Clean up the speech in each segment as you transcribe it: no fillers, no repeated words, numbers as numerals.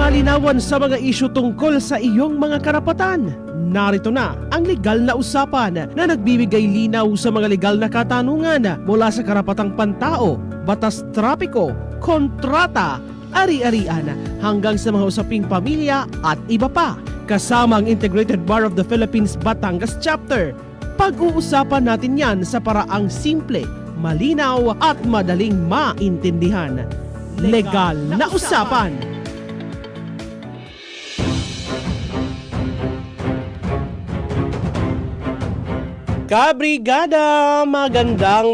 kalinawan sa mga isyu tungkol sa iyong mga karapatan. Narito na ang legal na usapan na nagbibigay linaw sa mga legal na katanungan mula sa karapatang pantao, batas trapiko, kontrata, ari-arian hanggang sa mga usaping pamilya at iba pa. Kasama ang Integrated Bar of the Philippines Batangas Chapter. Pag-uusapan natin yan sa paraang simple, malinaw at madaling maintindihan. Legal na usapan. Kabrigada, magandang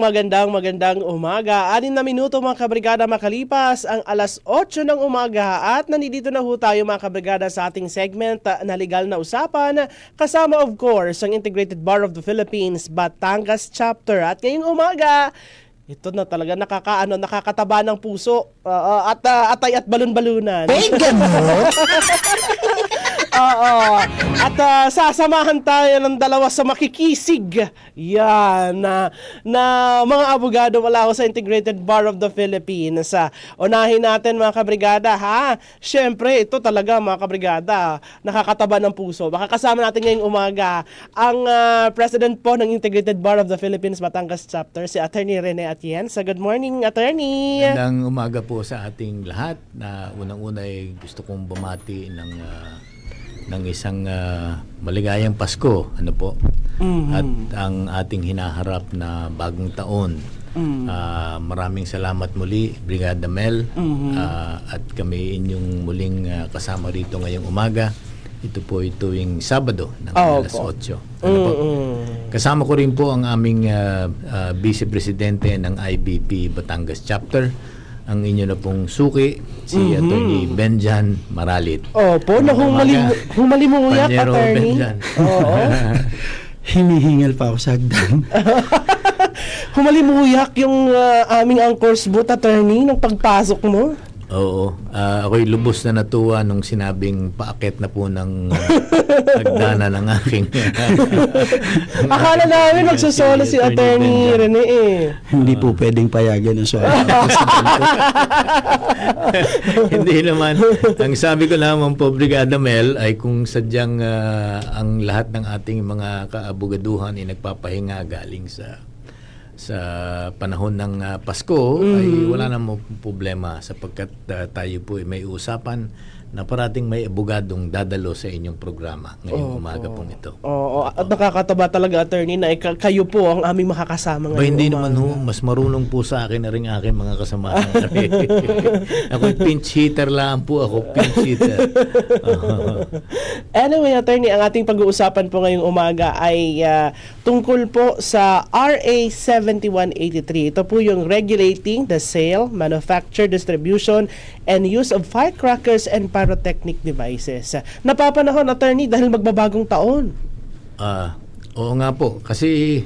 umaga. 6 na minuto mga kabrigada makalipas ang alas 8 ng umaga at nandito na ho tayo mga kabrigada sa ating segment na legal na usapan. Kasama of course ang Integrated Bar of the Philippines Batangas Chapter. At ngayong umaga, ito na talaga nakakataba ng puso at atay at balon-balunan. Bacon mo? Oo. At sasamahan tayo ng dalawa sa makikisig. Yan. Na mga abogado mula ako sa Integrated Bar of the Philippines. Unahin natin mga kabrigada ha. Siyempre, ito talaga mga kabrigada, nakakataba ng puso. Makakasama natin ngayong umaga ang President po ng Integrated Bar of the Philippines Batangas Chapter, si Attorney Rene Atienza. Good morning, Attorney. Magandang umaga po sa ating lahat. Na unang-una ay gusto kong bumati ng isang maligayang Pasko, ano po, at ang ating hinaharap na bagong taon. Maraming salamat muli, Brigada Mel, at kami inyong muling kasama rito ngayong umaga. Ito po ay tuwing Sabado ng alas 8. Ano po? Kasama ko rin po ang aming Vice Presidente ng IBP Batangas Chapter, ang inyo na pong suki, si Attorney Benjan Maralit. Opo, na humali mo uyak, Attorney. Oo. Hinihingal pa ako sa hagdan. Humali mo uyak yung aming anchor's booth, Attorney, nung pagpasok mo. Oo. Ako'y lubos na natuwa nung sinabing paakit na po ng hagdana ng aking... Akala namin magsusolo si Attorney Rene eh. Hindi po pwedeng payagan ang suwala. Hindi naman. Ang sabi ko naman po, Brigada Mel, ay kung sadyang ang lahat ng ating mga kaabugaduhan ay nagpapahinga galing sa panahon ng Pasko, ay wala namang problema sapagkat tayo po ay may usapan na parating may abogadong dadalo sa inyong programa ngayong umaga pong ito. Oo, at nakakataba talaga, Attorney, na kayo po ang aming makakasama ngayong Hindi umaga. naman ho, mas marunong po sa akin na rin aking mga kasama. Ako pinch hitter lang po ako, pinch hitter. Anyway, Attorney, ang ating pag-uusapan po ngayong umaga ay tungkol po sa RA 7183. Ito po yung regulating the sale, manufacture, distribution, and use of firecrackers and pyrotechnic devices. Napapanahon, Attorney, dahil magbabagong taon. Oo nga po, kasi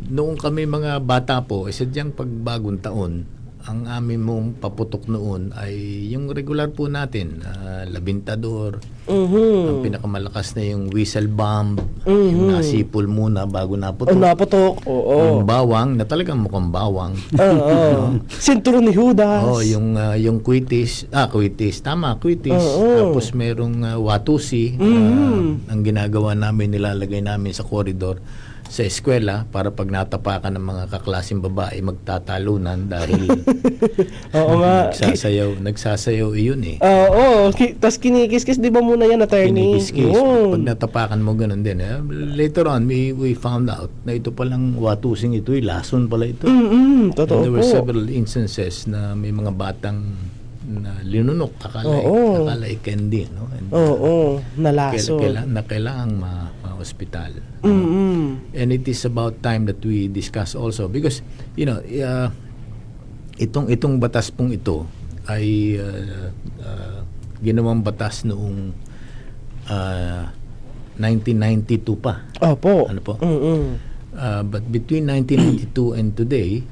noong kami mga bata po, sadyang pagbagong taon, ang amin mong paputok noon ay yung regular po natin, labintador, ang pinakamalakas na yung whistle bomb, yung nasipol muna bago naputok. Naputok, oo. Yung bawang, na talagang mukhang bawang. Oo. Sinturon ni Judas. Yung quitis, tama, quitis. Tapos merong watusi, ang ginagawa namin, nilalagay namin sa koridor sa eskwela para pag natapakan ng mga kaklaseng babae magtatalunan dahil Oo nga. nagsasayaw iyon eh. Oo. Tapos kinikis-kis, di ba muna yan, Attorney? Kinikis-kis. Oo. Pag natapakan mo ganun din. Later on, we found out na ito palang watusing ito, lason pala ito. Totoo And there po. were several instances na may mga batang na linunok, akala ay candy, no? And, Nalaso. kailangang ma-hospital. And it is about time that we discuss also because itong batas pong ito ay ginawang batas noong 1992 pa. Opo. Ano po? But between 1992 and today,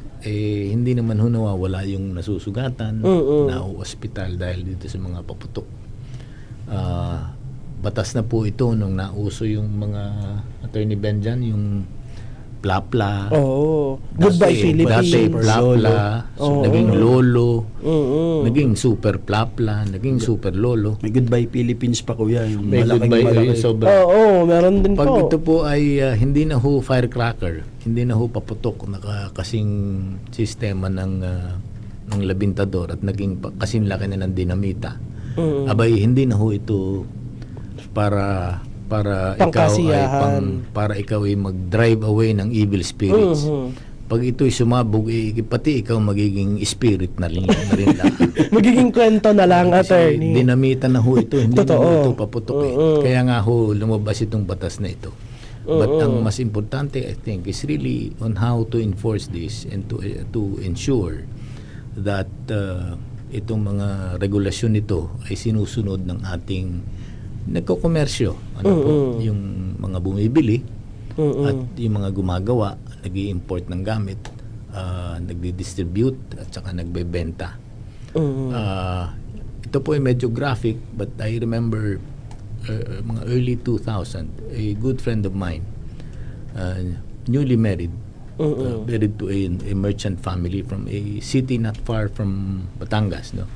hindi naman ho nawawala yung nasusugatan, na hospital dahil dito sa mga paputok. Batas na po ito nung nauso yung mga Attorney Benjan, yung Plapla. Oo. Goodbye Dati Philippines. Plapla, Oo. naging Lolo, Mm-mm. naging Super Plapla, naging Super Lolo. May Goodbye Philippines pa kuya. Yung May malaking goodbye, malaki. sobra. Oo, meron din Pag po. ito po ay hindi na ho firecracker, hindi na ho paputok kasing sistema ng labintador at naging kasing laki na ng dinamita. Mm. Abay, hindi na ho ito para Pangkasiyahan. para ikaw ay mag-drive away ng evil spirits. Mhm. Pag ito'y sumabog, pati ikaw magiging spirit na rin lang. Magiging kwento na lang, Kasi attorney. dinamita na ho ito, hindi na Totoo. ho ito paputok eh. Kaya nga ho, lumabas itong batas na ito. But ang mas importante, I think, is really on how to enforce this and to ensure that itong mga regulasyon nito ay sinusunod ng ating nagkokomersyo. Ano po, yung mga bumibili at yung mga gumagawa, nag-i-import ng gamit, nagdi-distribute at saka nagbebenta. Ito po ay medyo graphic, but I remember mga early 2000, a good friend of mine, newly married, married to a merchant family from a city not far from Batangas, no?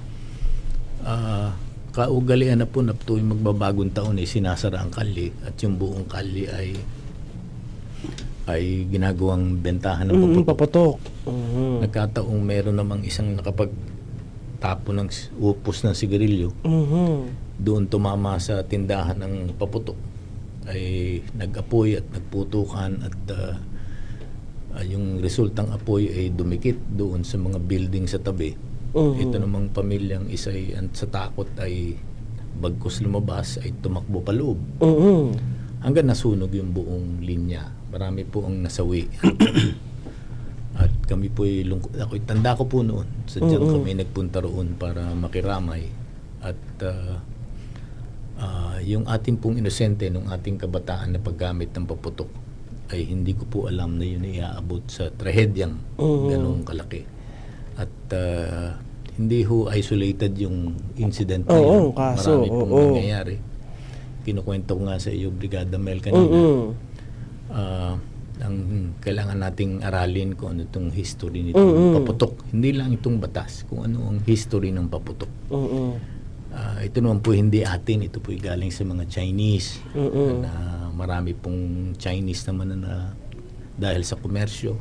Kaugalian na po na tuwing magbabagong taon ay sinasara ang kalye at yung buong kalye ay ginagawang bentahan ng paputok. Paputok. Mhm. Nagkataong meron namang isang nakapagtapo ng upos ng sigarilyo, Mhm. doon tumama sa tindahan ng paputok, ay nag-apoy at nagputukan at yung resultang apoy ay dumikit doon sa mga building sa tabi. Ito namang pamilyang isa'y sa takot ay bagkus lumabas ay tumakbo pa loob. Mhm. Hanggang nasunog yung buong linya. Marami po ang nasawi. At kami po ay lungkot. Tanda ko po noon. Sadyang kami nagpunta roon para makiramay. At yung ating pong inosente nung ating kabataan na paggamit ng paputok ay hindi ko po alam na yun ay iaabot sa trahedyang ganong kalaki. At hindi ho isolated yung incident na yun. Kaso, Marami pong nangyayari. Kinukwento ko nga sa iyo, Brigada Mel, kanina. Ang kailangan nating aralin kung ano itong history nitong paputok. Hindi lang itong batas, kung ano ang history ng paputok. Ito naman po hindi atin, ito po galing sa mga Chinese. Na marami pong Chinese naman na dahil sa komersyo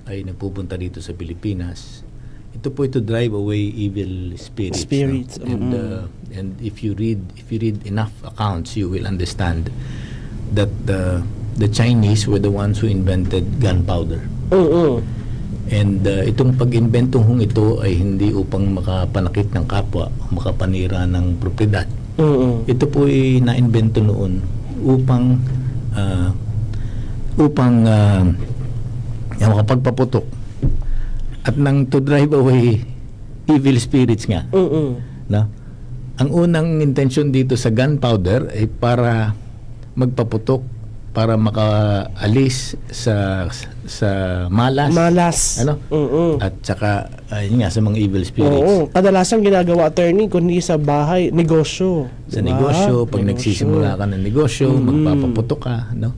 ay nagpupunta dito sa Pilipinas. Ito po ito drive away evil spirits. No? And if you read enough accounts, you will understand that the Chinese were the ones who invented gunpowder. And itong pag-inventong hong ito ay hindi upang makapanakit ng kapwa, makapanira ng propriedad. Ito po ay na-invento noon upang makapagpaputok at nang to drive away evil spirits nga. No? Ang unang intensyon dito sa gunpowder ay para magpaputok, para makaalis sa malas. Ano? At saka yun nga sa mga evil spirits. Kadalasan ginagawa, attorney, kundi sa bahay, negosyo. Sa Diba? negosyo, pag nagsisimula ka ng negosyo, magpapaputok ka, no?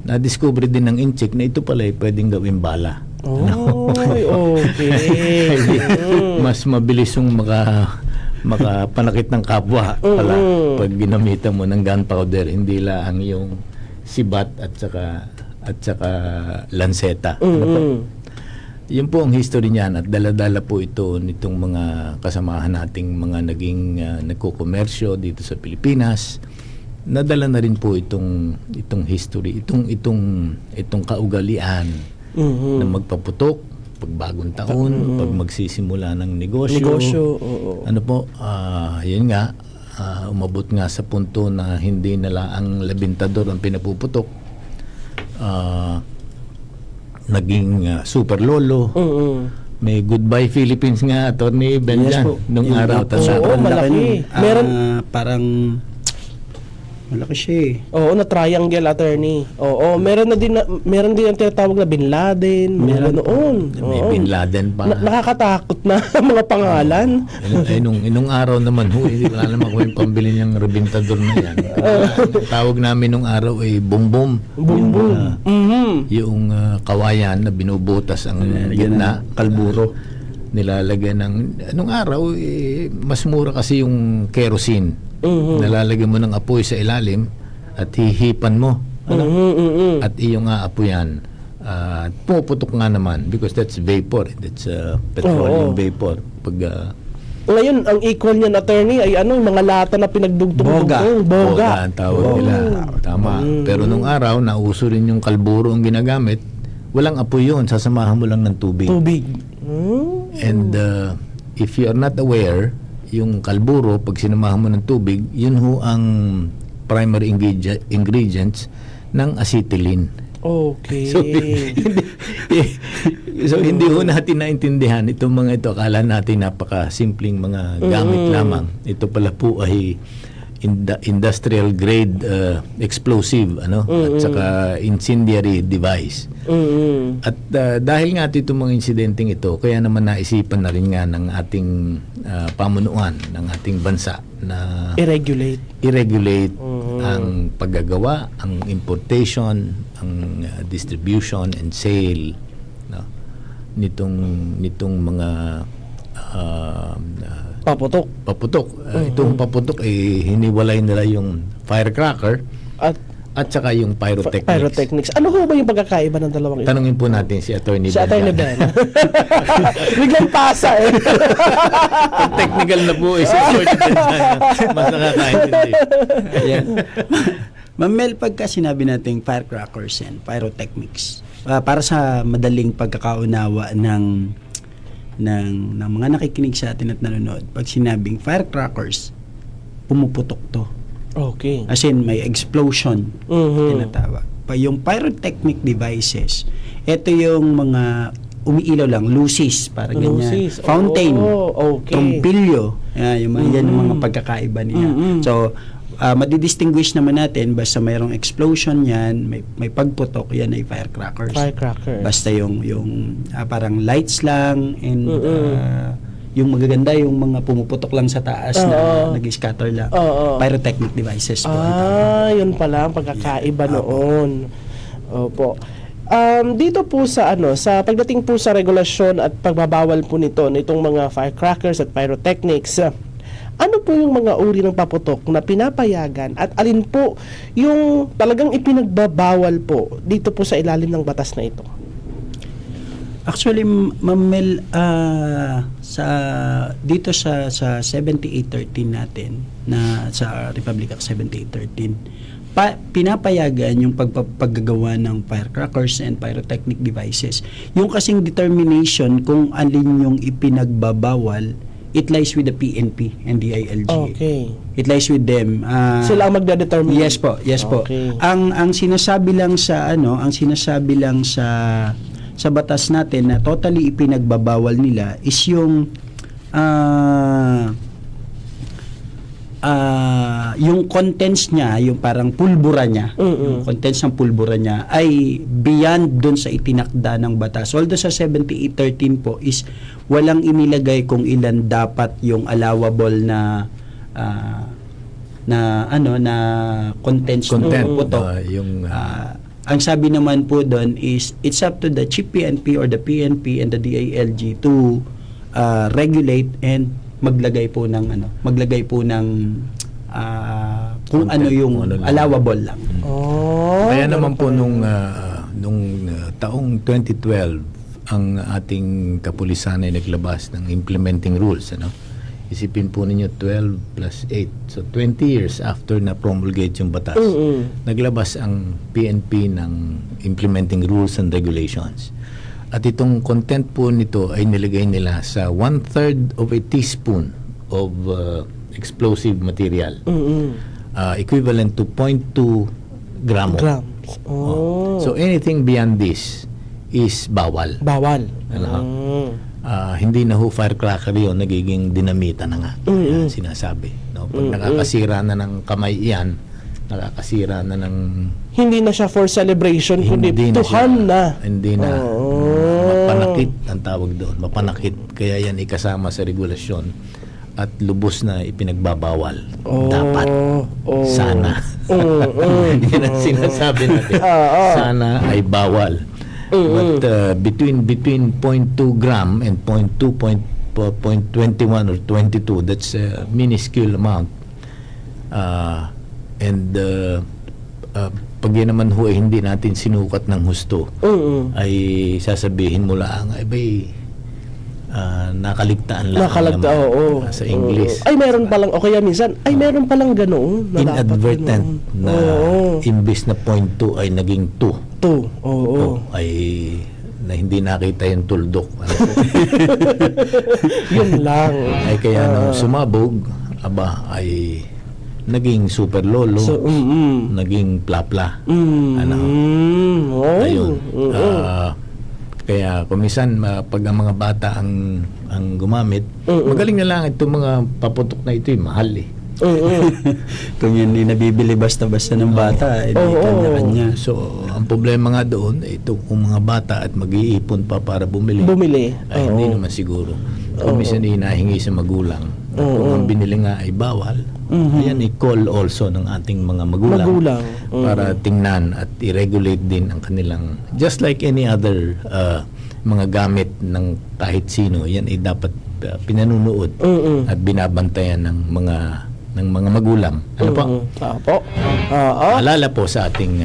Na-discover din ng inchik na ito pala ay pwedeng gawing bala. Okay. Mas mabilis yung makapanakit ng kapwa pala pag ginamitan mo ng gunpowder, hindi lang yung sibat at saka lanseta. Yun po ang history niyan at dala-dala po ito nitong mga kasamahan nating mga naging nagkokomersyo dito sa Pilipinas. Nadala na rin po itong history, itong kaugalian na magpaputok pag bagong taon, pag magsisimula ng negosyo. Ano po, yun nga, umabot nga sa punto na hindi nala ang labintador ang pinapuputok. Naging super lolo. May Goodbye Philippines nga, Attorney Benjan, nung araw. malaki. Meron parang Malaki siya eh. Oo, na triangle, attorney. Oo, meron din ang tinatawag na Bin Laden, meron noon. May Oo. Bin Laden pa. Nakakatakot na mga pangalan. Nung araw naman wala naman ko yung pambili niyang rebintador na yan. Ang tawag namin nung araw ay bumbum. Bumbum. Yung kawayan na binubutas ang gitna, Kalburo. nilalagyan ng nung araw mas mura kasi yung kerosene. Nalalagyan mo ng apoy sa ilalim at hihipan mo. At iyong aapoyan. Puputok nga naman because that's vapor. That's petroleum vapor. Pag Ngayon, ang equal niyan, attorney, ay yung mga lata na pinagdugtong-dugtong. Boga. ang tawag nila. Tama. Pero nung araw, nauso rin yung kalburo ang ginagamit. Walang apoy yun. Sasamahan mo lang ng tubig. Tubig. And if you are not aware, yung kalburo, pag sinamahan mo ng tubig, yun ho ang primary ingredients ng acetylene. Okay. So hindi ho natin naintindihan itong mga ito. Akala natin napaka-simpleng mga gamit lamang. Ito pala po ay industrial grade explosive at saka incendiary device. At dahil nga itong mga insidenteng ito, kaya naman naisipan na rin nga ng ating pamunuan ng ating bansa na i-regulate ang paggagawa, ang importation, ang distribution and sale nitong mga paputok. Itong paputok hiniwalay nila yung firecracker at saka yung pyrotechnics. Ano ho ba yung pagkakaiba ng dalawang ito? Tanungin po natin si Attorney Ben. Si Attorney Ben. Biglang pasa eh. Pag technical na po si Attorney Ben mas nakakaintindi. Ayan. Ma'am Mel, pagka sinabi natin firecrackers and pyrotechnics, para sa madaling pagkakaunawa ng mga nakikinig sa atin at nanonood, pag sinabing firecrackers, pumuputok to. Okay. As in, may explosion, tinatawag. Yung pyrotechnic devices, ito yung mga umiilaw lang, lucis, para ganyan. Fountain, trompilyo, yung mga pagkakaiba niya. So, madidistinguish naman natin, basta mayroong explosion yan, may pagputok, yan ay firecrackers. Basta yung parang lights lang, and yung magaganda, yung mga pumuputok lang sa taas na nag-scatter lang. Pyrotechnic devices po. Yun pala ang pagkakaiba noon. Opo. Dito po sa pagdating po sa regulasyon at pagbabawal po nitong mga firecrackers at pyrotechnics, ano po yung mga uri ng paputok na pinapayagan at alin po yung talagang ipinagbabawal po dito po sa ilalim ng batas na ito? Actually, Ma'am Mel, dito sa 7813 natin, na sa Republic Act 7813, pinapayagan yung paggagawa ng firecrackers and pyrotechnic devices. Yung kasing determination kung alin yung ipinagbabawal, it lies with the PNP and the ILG. Okay. It lies with them. Sila ang magdedetermine. Yes po. Okay. Ang sinasabi lang sa sa batas natin na totally ipinagbabawal nila is yung contents niya, yung parang pulbura niya, yung contents ng pulbura niya ay beyond dun sa itinakda ng batas. Although sa 7813 po is walang inilagay kung ilan dapat yung allowable na contents ng putok. Ang sabi naman po doon is it's up to the Chief PNP or the PNP and the DILG to regulate and maglagay po ng kung ano yung allowable lang. Kaya naman po nung taong 2012 ang ating kapulisan ay naglabas ng implementing rules, Isipin po ninyo 12 plus 8. So 20 years after na promulgate yung batas, naglabas ang PNP ng implementing rules and regulations. At itong content po nito ay nilagay nila sa 1/3 of a teaspoon of explosive material. Equivalent to 0.2 grams. So anything beyond this is bawal. Hindi na ho firecracker yun, nagiging dinamita na nga. Sinasabi. Pag nakakasira na ng kamay yan, nakakasira na ng Hindi na siya for celebration, kundi hindi na tuhan siya, na. hindi na mapanakit ang tawag doon, mapanakit, kaya yan ikasama sa regulasyon at lubos na ipinagbabawal. Dapat sana yan ang sinasabi natin, sana ay bawal. But between 0.2 gram and 0.21 or 22, that's a minuscule amount. Pag yan naman ho ay hindi natin sinukat ng husto, ay sasabihin mo lang, ay ba'y nakaligtaan lang naman, sa English. Ay, meron palang, o kaya minsan, ay meron palang ganoon. Na inadvertent na imbis na 0.2 ay naging 2. Ay na hindi nakita yung tuldok. Yun lang. Ay kaya nung sumabog, ay naging super lolo, naging plapla. Ayun. Kaya kumisan pag ang mga bata ang gumamit, magaling na lang itong mga paputok na ito, mahal eh. Kung yun hindi nabibili basta-basta ng bata, hindi kanya-kanya. So, ang problema nga doon, ito kung mga bata at mag-iipon pa para bumili. Ay hindi naman siguro. Kung minsan hinahingi sa magulang. At kung ang binili nga ay bawal, ayan i-call also ng ating mga magulang. Para tingnan at i-regulate din ang kanilang, just like any other mga gamit ng kahit sino, yan ay dapat pinanunood at binabantayan ng mga magulang. Ano po? Alala po sa ating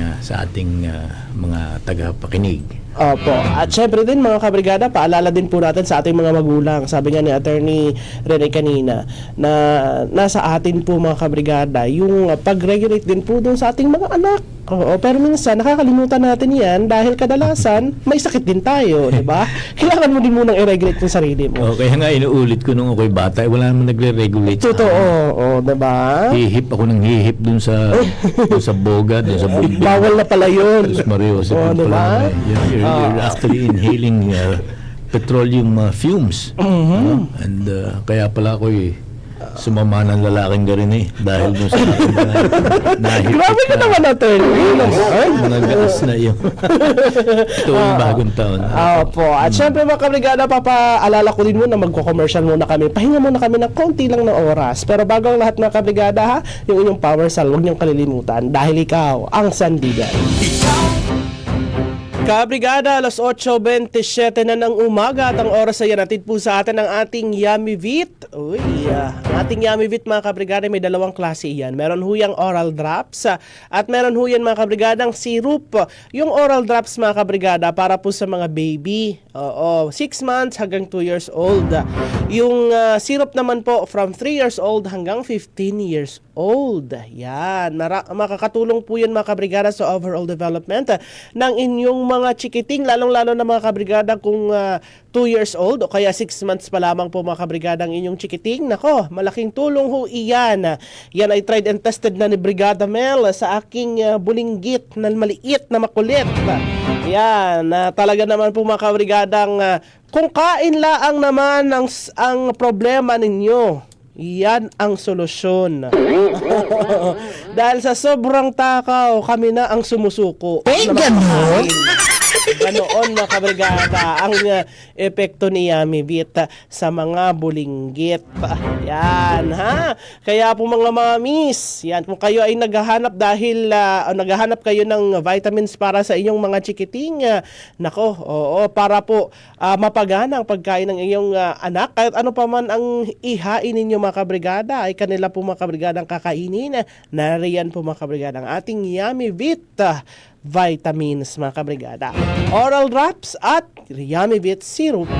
mga tagapakinig. Opo. At syempre din mga kabrigada, paalala din po natin sa ating mga magulang. Sabi nga ni Attorney Rene kanina na nasa atin po mga kabrigada yung pag-regulate din po doon sa ating mga anak. Oo, pero minsan nakakalimutan natin yan dahil kadalasan may sakit din tayo, di ba? Kailangan mo din munang i-regulate yung sarili mo. Kaya nga inuulit ko nung ako'y bata, wala naman nagre-regulate. Totoo, di ba? Hihip ako ng hihip dun sa boga, dun sa building. Bawal na pala yun. Tapos Mario, diba? You're actually inhaling petroleum fumes. And kaya pala ako'y sumama ng lalaking garin dahil dun sa nahipit Grabe ka naman, Attorney. mga gaas na yun. Ito ang bagong taon. Opo. At syempre mga kabrigada, papaalala ko din muna, magko-commercial muna kami. Pahinga muna kami ng konti lang na oras. Pero bago ang lahat mga kabrigada ha, yung inyong power cell, huwag niyong kalilimutan dahil ikaw ang sandigan. Kabrigada, alas 8:27 na ng umaga at ang oras ay natid po sa atin ang ating Yummy Vit. Uy, ang ating Yummy Vit mga kabrigada may dalawang klase yan. Meron huyang oral drops at meron huyan mga kabrigadang syrup. Yung oral drops mga kabrigada para po sa mga baby. 6 months hanggang 2 years old. Yung syrup naman po from 3 years old hanggang 15 years old. Yan, makakatulong po yan mga kabrigada sa overall development ng inyong mga chikiting, lalong-lalo na mga kabrigada kung 2 years old o kaya 6 months pa lamang po mga kabrigada ang inyong chikiting. Nako, malaking tulong ho iyan. Yan ay tried and tested na ni Brigada Mel sa aking bulinggit na maliit na makulit. Yan, talaga naman po mga kabrigadang kung kain laang naman ang problema ninyo, yan ang solusyon. Dahil sa sobrang takaw, kami na ang sumusuko. Ganon? Ganoon mga kabrigada ang epekto ni Yummy Vit sa mga bulinggit. Yan ha. Kaya po mga mamis, yan kung kayo ay naghahanap dahil naghahanap kayo ng vitamins para sa inyong mga chikiting, nako, para po mapagana ang pagkain ng inyong anak, kahit ano pa man ang ihain ninyo mga kabrigada ay kanila po mga kabrigada ang kakainin. Nariyan po mga kabrigada ang ating Yummy Vit vitamins mga kabrigada, oral drops at Yummy Vit syrup.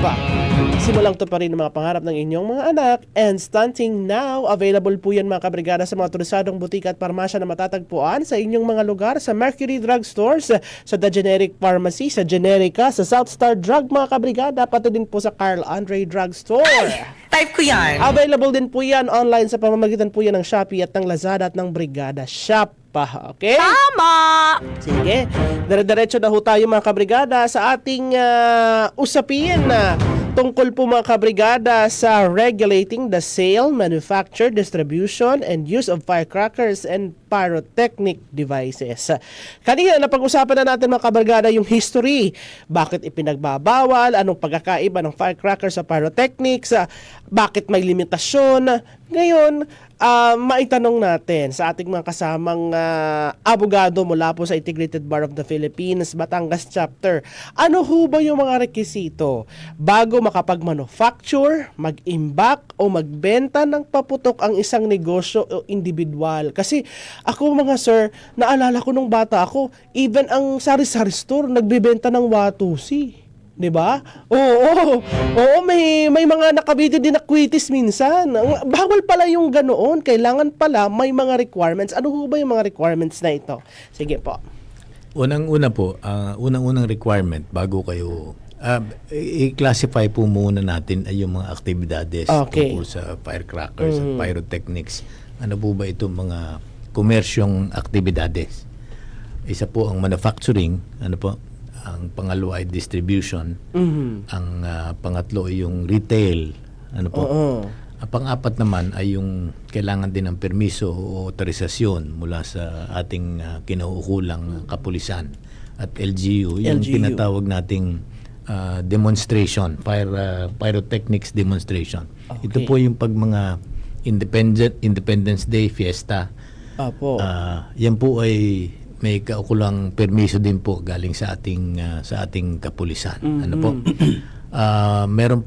Simulang to pa rin ang mga pangarap ng inyong mga anak, and stunting now. Available po yan mga kabrigada sa mga tulisadong butika at parmasya na matatagpuan sa inyong mga lugar, sa Mercury Drug Stores, sa The Generic Pharmacy, sa Generica, sa South Star Drug mga kabrigada, pati din po sa Carl Andre Drug Store. Type ko yan. Available din po yan online sa pamamagitan po yan ng Shopee at ng Lazada at ng Brigada Shop. Okay? Tama! Sige, dire-diretso na ho tayo mga kabrigada sa ating usapin tungkol po mga kabrigada sa regulating the sale, manufacture, distribution, and use of firecrackers and pyrotechnic devices. Kanina napag-usapan na natin mga kabrigada yung history. Bakit ipinagbabawal? Anong pagkakaiba ng firecrackers sa pyrotechnics? Bakit may limitasyon? Ngayon, maitanong natin sa ating mga kasamang abogado mula po sa Integrated Bar of the Philippines, Batangas Chapter. Ano ho ba yung mga rekisito bago makapag-manufacture, mag-imbak o magbenta ng paputok ang isang negosyo o individual? Kasi ako mga sir, naalala ko nung bata ako, even ang sari-sari store nagbebenta ng watusi. 'Di ba? Oo, may mga nakabidyo din na quitis minsan. Bawal pala yung ganoon. Kailangan pala may mga requirements. Ano ho ba yung mga requirements na ito? Sige po. Unang-una po, unang-unang requirement bago kayo i-classify po muna natin ay yung mga aktibidades tungkol sa firecrackers at pyrotechnics. Ano po ba itong mga komersyong aktibidades? Isa po ang manufacturing, ano po? Ang pangalawa ay distribution. Ang pangatlo ay yung retail. Ano po? Ang pang-apat naman ay yung kailangan din ng permiso o otorisasyon mula sa ating kinauukulang kapulisan at LGU. Yung tinatawag nating demonstration, pyrotechnics demonstration. Ito po yung pag mga Independence Day fiesta. Yan po ay may kaukulang permiso din po galing sa ating kapulisan. Ano po?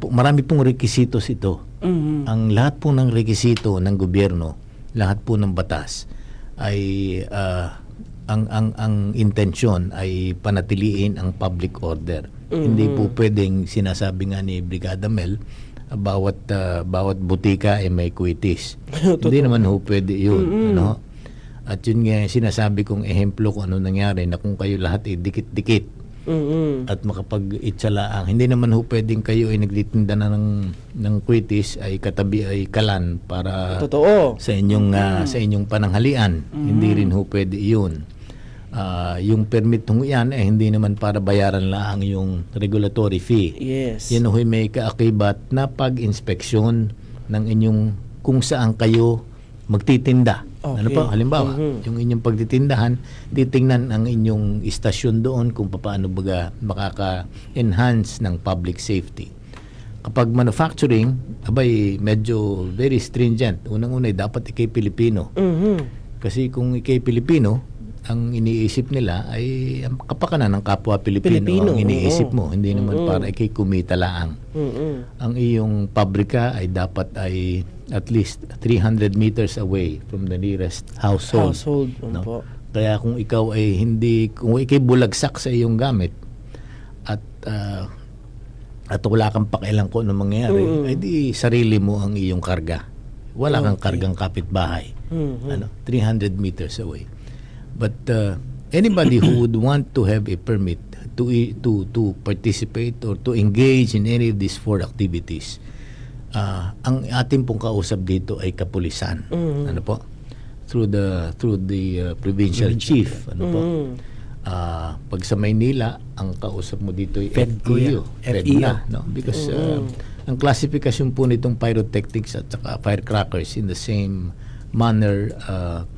Marami pong rekisitos ito. Ang lahat po ng rekisito ng gobyerno, lahat po ng batas ay ang intensyon ay panatiliin ang public order. Hindi po pwedeng sinasabi nga ni Brigada Mel bawat butika ay may quitis. Hindi naman ho pwede 'yun, ano? At yun nga sinasabi kong ehemplo kung ano nangyari na kung kayo lahat ay dikit-dikit at makapag-itsalaang. Hindi naman ho pwedeng kayo ay nagtitinda na ng quitis ay katabi ay kalan para sa inyong pananghalian. Hindi rin ho pwede yun. Yung permit ho yan ay hindi naman para bayaran lang yung regulatory fee. Yes. Yan ho may kaakibat na pag-inspeksyon ng inyong kung saan kayo magtitinda. Ano po? Halimbawa, yung inyong pagtitindahan, titingnan ang inyong istasyon doon kung paano baga makaka-enhance ng public safety. Kapag manufacturing, abay, medyo very stringent. Unang-una, dapat ikay Pilipino. Kasi kung ikay Pilipino, ang iniisip nila ay ang kapakanan ng kapwa Pilipino ang iniisip mo. Hindi naman para ikay kumita laang. Ang iyong pabrika ay dapat ay at least 300 meters away from the nearest household. No? Kaya kung ikaw ay kung ikay bulagsak sa iyong gamit at wala kang pakialam kung ano mangyayari, ay di sarili mo ang iyong karga. Wala kang kargang kapitbahay. 300 meters away. But anybody who would want to have a permit to participate or to engage in any of these four activities, ang ating pong kausap dito ay kapulisan. Ano po? Through the provincial chief. Ano po? Pag sa Maynila, ang kausap mo dito ay FEDCO. No? Because ang classification po nitong pyrotechnics at saka firecrackers in the same manner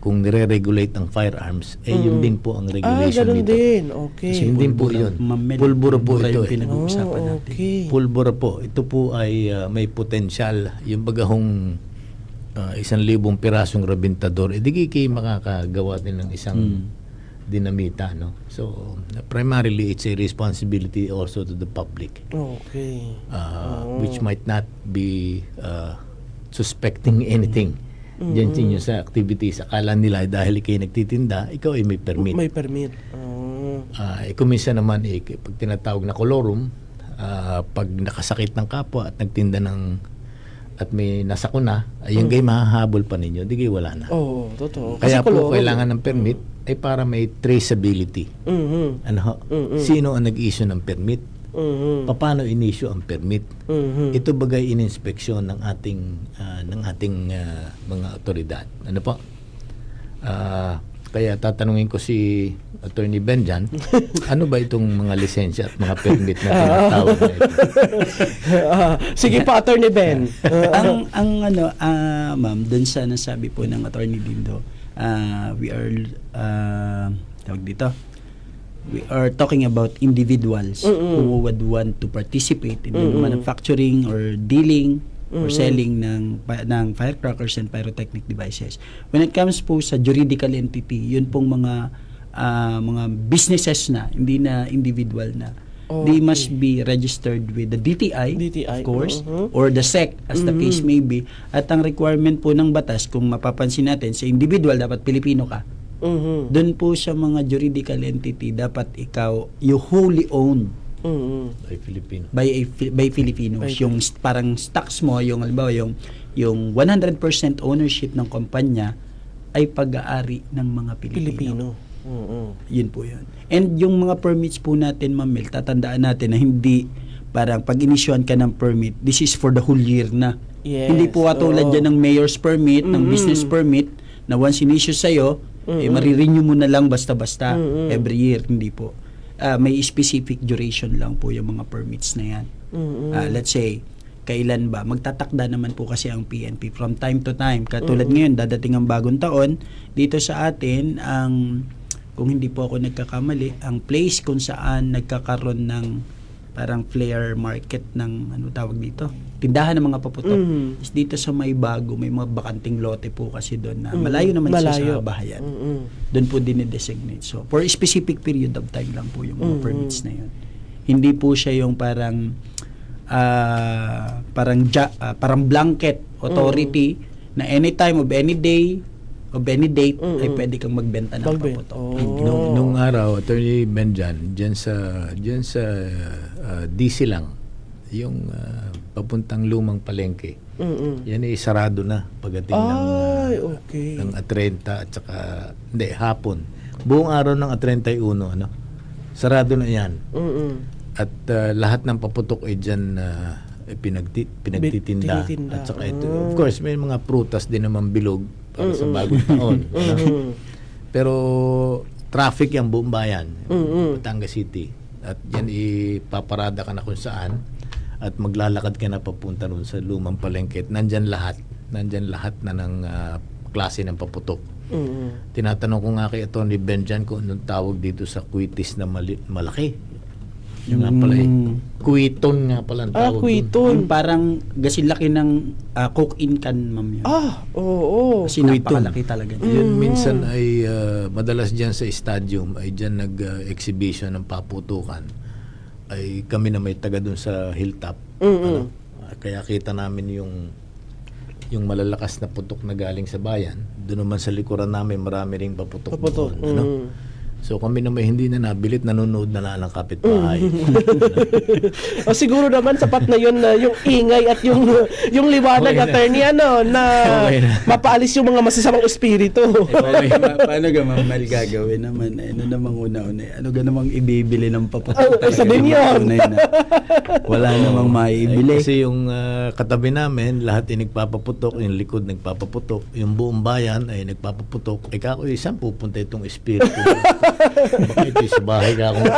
kung nire-regulate ang firearms, yun din po ang regulation nito. Din. Okay. Kasi hindi po yun. Pulbura po ito. Pinag-uusapan natin. Pulbura po. Ito po ay may potensyal. Yung bagahong 1,000 pirasong rabintador, di kayo makakagawa din ng isang dinamita. No? So, primarily, it's a responsibility also to the public. Okay. Which might not be suspecting anything. Diyan sinyo sa activities, akala nila dahil kayo nagtitinda, ikaw ay may permit. May permit. Kung minsan naman, pag tinatawag na kolorum, pag nakasakit ng kapwa at nagtinda at may nasakuna, yung kayo mahahabol pa ninyo, di kayo wala na. Oo, totoo. Kaya po kailangan ng permit ay para may traceability. Sino ang nag-issue ng permit? Paano in-issue ang permit? Ito bagay in-inspeksyon ng ating mga otoridad. Ano po? Kaya tatanungin ko si Attorney Ben dyan, ano ba itong mga lisensya at mga permit na tinatawag na ito? Sige pa, Attorney Ben. Ma'am, dun sa nasabi po ng Attorney Dindo, we are talking about individuals who would want to participate in the manufacturing or dealing or selling ng firecrackers and pyrotechnic devices. When it comes po sa juridical entity, yun pong mga businesses na, hindi na individual na. They must be registered with the DTI, of course, or the SEC as the case may be. At ang requirement po ng batas, kung mapapansin natin, sa individual dapat Pilipino ka. Doon po sa mga juridical entity, dapat ikaw, you wholly own By Filipino. by Filipinos. Yung parang stocks mo, yung halimbawa yung 100% ownership ng kumpanya ay pag-aari ng mga Pilipino. Yun po yun. And yung mga permits po natin, Ma'am Mel, tatandaan natin na hindi parang pag inisyuhan ka ng permit, this is for the whole year na. Yes. Hindi po katulad dyan ng mayor's permit, ng business permit, na once in-issue sa'yo, marirenew mo na lang basta-basta every year. Hindi po. May specific duration lang po yung mga permits na yan. Let's say, kailan ba? Magtatakda naman po kasi ang PNP from time to time. Katulad ngayon, dadating ang bagong taon, dito sa atin, kung hindi po ako nagkakamali, ang place kung saan nagkakaroon ng parang flare market ng ano tawag dito, tindahan ng mga paputok is dito sa may bago, may mga bakanting lote po kasi doon na malayo naman siya sa bahayan. Doon po dinidesignate. So for a specific period of time lang po yung mga permits na yun. Hindi po siya yung parang parang blanket authority na anytime of any day of any date ay pwede kang magbenta ng paputok. Nung araw, Attorney Ben dyan sa DC lang, yung papuntang lumang palengke, yan ay sarado na pagdating ng A30 at saka, hindi, hapon. Buong araw ng A31, sarado na yan. At lahat ng paputok ay dyan pinagtitinda. At saka ito, of course, may mga prutas din naman bilog para sa bagong taon. Pero traffic yung buong bayan, Batangas City. At yan ipaparada ka na kung saan at maglalakad ka na papunta nun sa lumang palengke. Nandyan lahat na ng klase ng paputok. Tinatanong ko nga kay Atty. Ben kung anong tawag dito sa kwitis na malaki. Yung nga pala kuiton nga pala ang tawag. Yung parang gasilaki ng coke-in can, ma'am yun. Oo. Kasi napakalaki talaga. Yun minsan ay madalas dyan sa stadium ay dyan nag-exhibition ng paputukan. Ay kami na may taga dun sa hilltop. Kaya kita namin yung malalakas na putok na galing sa bayan. Doon naman sa likuran namin marami ring paputok. Doon, so kami na may hindi na nabilit, nanonood na lang kapitbahay. Siguro naman sapat na yun na yung ingay at yung liwanag, attorney, na mapaalis yung mga masasamang espiritu. Paano Ma'am Mel gagawin naman? Ano namang una-una? Ano namang ibibili ng paputok? Isa din yun. Wala namang maibili. Kasi yung katabi namin, lahat ay nagpapaputok, yung likod nagpapaputok, yung buong bayan ay nagpapaputok. Kako, saan pupunta itong espiritu? Baka ito sa bahay ka akong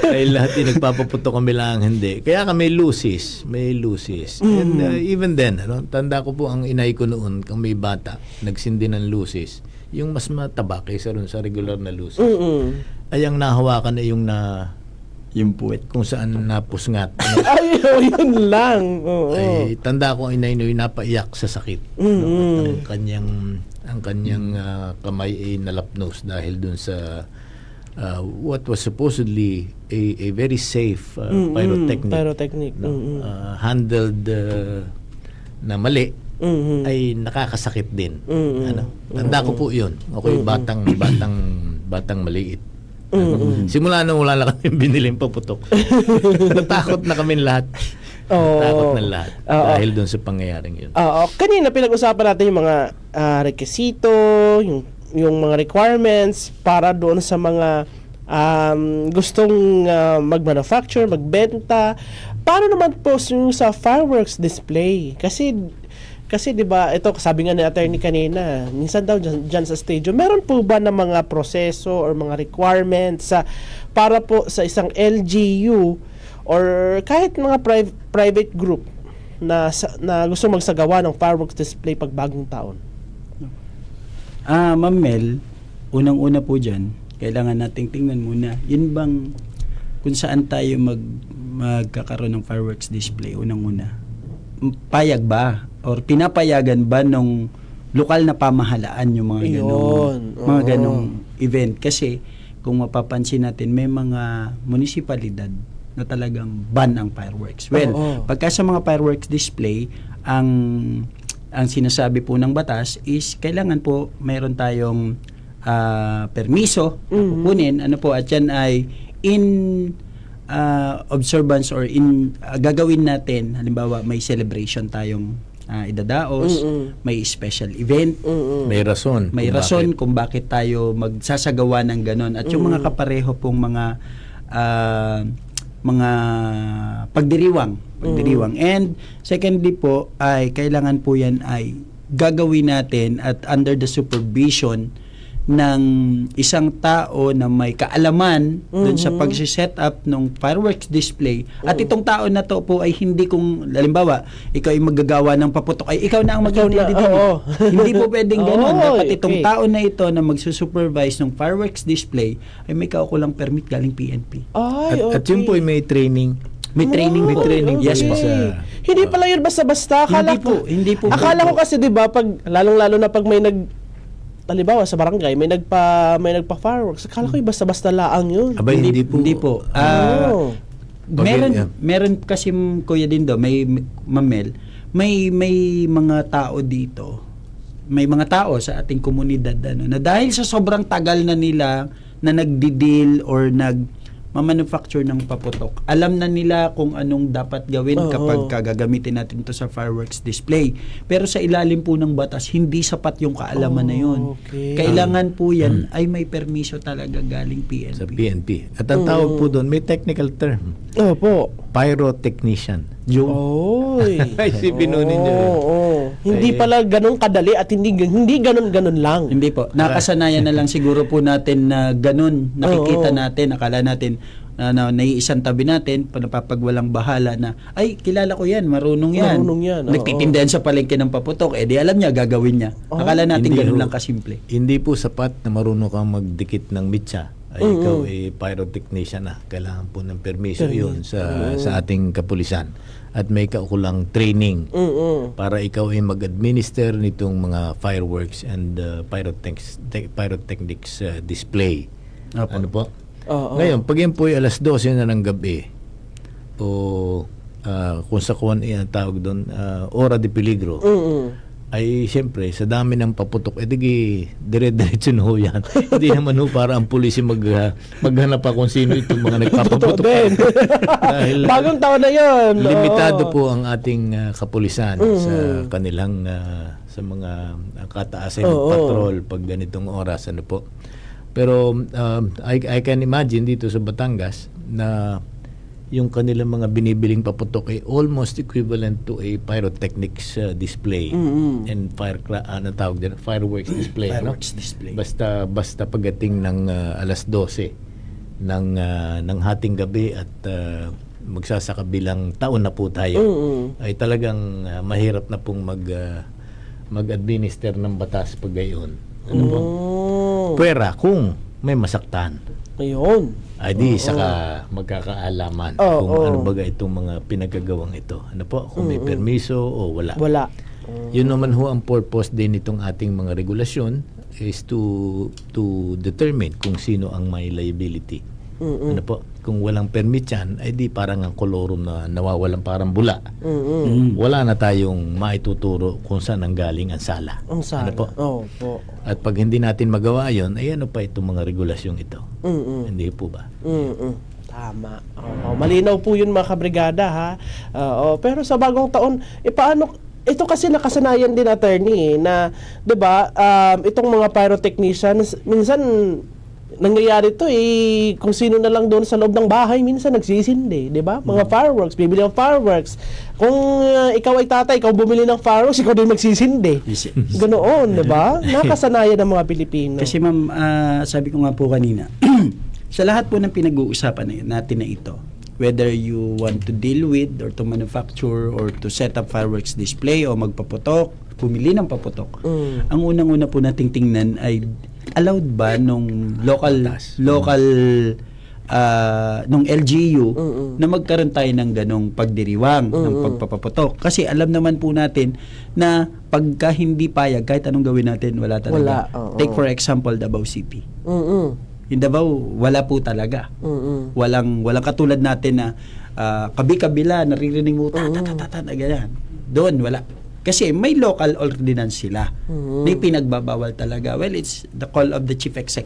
ay lahat yung nagpapaputok kami lang hindi. Kaya kami may lucis. And even then, tanda ko po ang inay ko noon, kung may bata, nagsindi ng lucis, yung mas mataba kaysa rin sa regular na lucis. Ay ang nahawakan na yung puwet kung saan napusngat. Ay, yun lang. Ay, tanda ko inay noy napaiyak sa sakit. Ang kanyang kamay ay nalapnos dahil dun sa what was supposedly a very safe pyrotechnic handled na mali ay nakakasakit din. Tanda ko po yun. Ako'y batang maliit. Simula nung wala na kami biniling paputok. Natakot na kami lahat. Natakot na lahat dahil doon sa pangyayaring yun. Kanina pinag-usapan natin yung mga rekisito, yung mga requirements para doon sa mga gustong mag-manufacture, magbenta. Paano naman po yung sa fireworks display? Kasi Kasi 'di ba, ito sabi nga ni attorney kanina, minsan daw dyan sa stadium, meron po ba ng mga proseso or mga requirements para po sa isang LGU or kahit mga private group na gusto magsagawa ng fireworks display pag bagong taon? Ma'am Mel, unang-una po dyan, kailangan nating tingnan muna, yun bang kung saan tayo magkakaroon ng fireworks display, unang-una, payag ba or pinapayagan ba nung lokal na pamahalaan yung mga ganong event? Kasi kung mapapansin natin, may mga munisipalidad na talagang ban ang fireworks. Well, pagka sa mga fireworks display, ang sinasabi po ng batas is kailangan po mayroon tayong permiso na kukunin, at yan ay in observance or in gagawin natin, halimbawa may celebration tayong idadaos, may special event, May rason. may kung rason bakit. kung bakit tayo magsasagawa ng ganon, at yung mga kapareho pong mga pagdiriwang. And secondly po ay kailangan po yan ay gagawin natin at under the supervision ng isang tao na may kaalaman dun sa pag-set up ng fireworks display. At itong tao na to po ay hindi, kung halimbawa ikaw ay maggagawa ng paputok, ay ikaw na ang mag-intindi din. Hindi po pwedeng ganun. Dapat itong tao na ito na magsusupervise ng fireworks display ay may kaukulang permit galing PNP. At yun po ay may training. May training May po. training po Yes po. Hindi pala yun basta-basta. Hindi po. Akala ko kasi 'di ba, pag lalong-lalo na pag may halimbawa sa barangay may nagpa fireworks. Akala ko basta-basta laang yun. Aba, hindi po. Hindi po. Meron kasi Kuya Dindo, may Mamel, may mga tao dito. May mga tao sa ating komunidad na dahil sa sobrang tagal na nila na nagdi-deal or mamanufacture ng paputok, alam na nila kung anong dapat gawin kapag gagamitin natin ito sa fireworks display. Pero sa ilalim po ng batas, hindi sapat yung kaalaman na yun. Okay. Kailangan po yan ay may permiso talaga galing PNP. Sa PNP. At ang tawag po doon, may technical term. Opo. Pyrotechnician. Yung Oy. isipin nun ninyo. Hindi pala ganun kadali at hindi ganun lang. Hindi po. Nakasanayan na lang siguro po natin na ganun. Nakikita natin, akala natin na naiisang tabi natin, napapagwalang bahala na, ay, kilala ko yan, marunong yan. Nagtitindahan sa palengke ng paputok, di alam niya, gagawin niya. Akala natin ganun lang kasimple. Hindi po sapat na marunong kang magdikit ng mitsa. Ay ikaw ay pyrotechnician na. Kailangan po ng permiso yun sa ating kapulisan. At may kaukulang training para ikaw ay mag-administer nitong mga fireworks and pyrotechnics display. Ano po? Ngayon, pag yan po ay alas 12 na ng gabi o kung sa kuwan ang tawag doon, ora de peligro, ay siyempre sa dami ng paputok, dire-diretso na ho yan. Hindi naman ho para ang pulis maghanap pa kung sino itong mga nagpapaputok. Dahil bagong taon na yun. Limitado po ang ating kapulisan sa kanilang sa mga kataasan ng patrol pag ganitong oras. Ano po. Pero I can imagine dito sa Batangas na yung kanilang mga binibiling paputok ay almost equivalent to a pyrotechnics display and fireworks display. Display. Basta pagdating ng alas 12 ng hating gabi at magsasakabilang taon na po tayo, ay talagang mahirap na pong mag-administer ng batas pag gayon. Ano po? Pwera kung may masaktan. Ayun. Ay di saka magkakaalaman kung ano baga itong mga pinagagawang ito. Ano po? Kung may permiso o wala. Wala. Yun naman ho ang purpose din itong ating mga regulasyon is to determine kung sino ang may liability. Ano po? Kung walang permit yan, ay di parang ang kolorum na nawawalan parang bula. Wala na tayong maituturo kung saan ang galing ang sala. Ang sala. Ano po? Po. At pag hindi natin magawa yon, ay ano pa itong mga regulasyong ito? Hindi po ba? Tama. Malinaw po yun mga kabrigada ha. Pero sa bagong taon, paano ito kasi nakasanayan din attorney na 'di ba itong mga pyrotechnicians minsan nangyayari to kung sino na lang doon sa loob ng bahay minsan nagsisindi, di ba? Mga fireworks, bibili ng fireworks. Kung ikaw ay tatay, ikaw bumili ng fireworks, ikaw din magsisindi. Ganoon, di ba? Nakasanayan ng mga Pilipino. Kasi ma'am, sabi ko nga po kanina, sa lahat po ng pinag-uusapan natin na ito, whether you want to deal with or to manufacture or to set up fireworks display o magpaputok, pumili ng paputok. Ang unang-una po nating tingnan ay allowed ba nung local nung LGU na magkaroon tayo ng ganong pagdiriwang ng pagpapaputok. Kasi alam naman po natin na pagka hindi payag, kahit anong gawin natin, wala talaga. Take for example, Davao City. In Davao, wala po talaga. Walang katulad natin na kabi-kabila, naririnig mo, na ganyan. Doon, wala. Kasi may local ordinance sila. May pinagbabawal talaga. Well, it's the call of the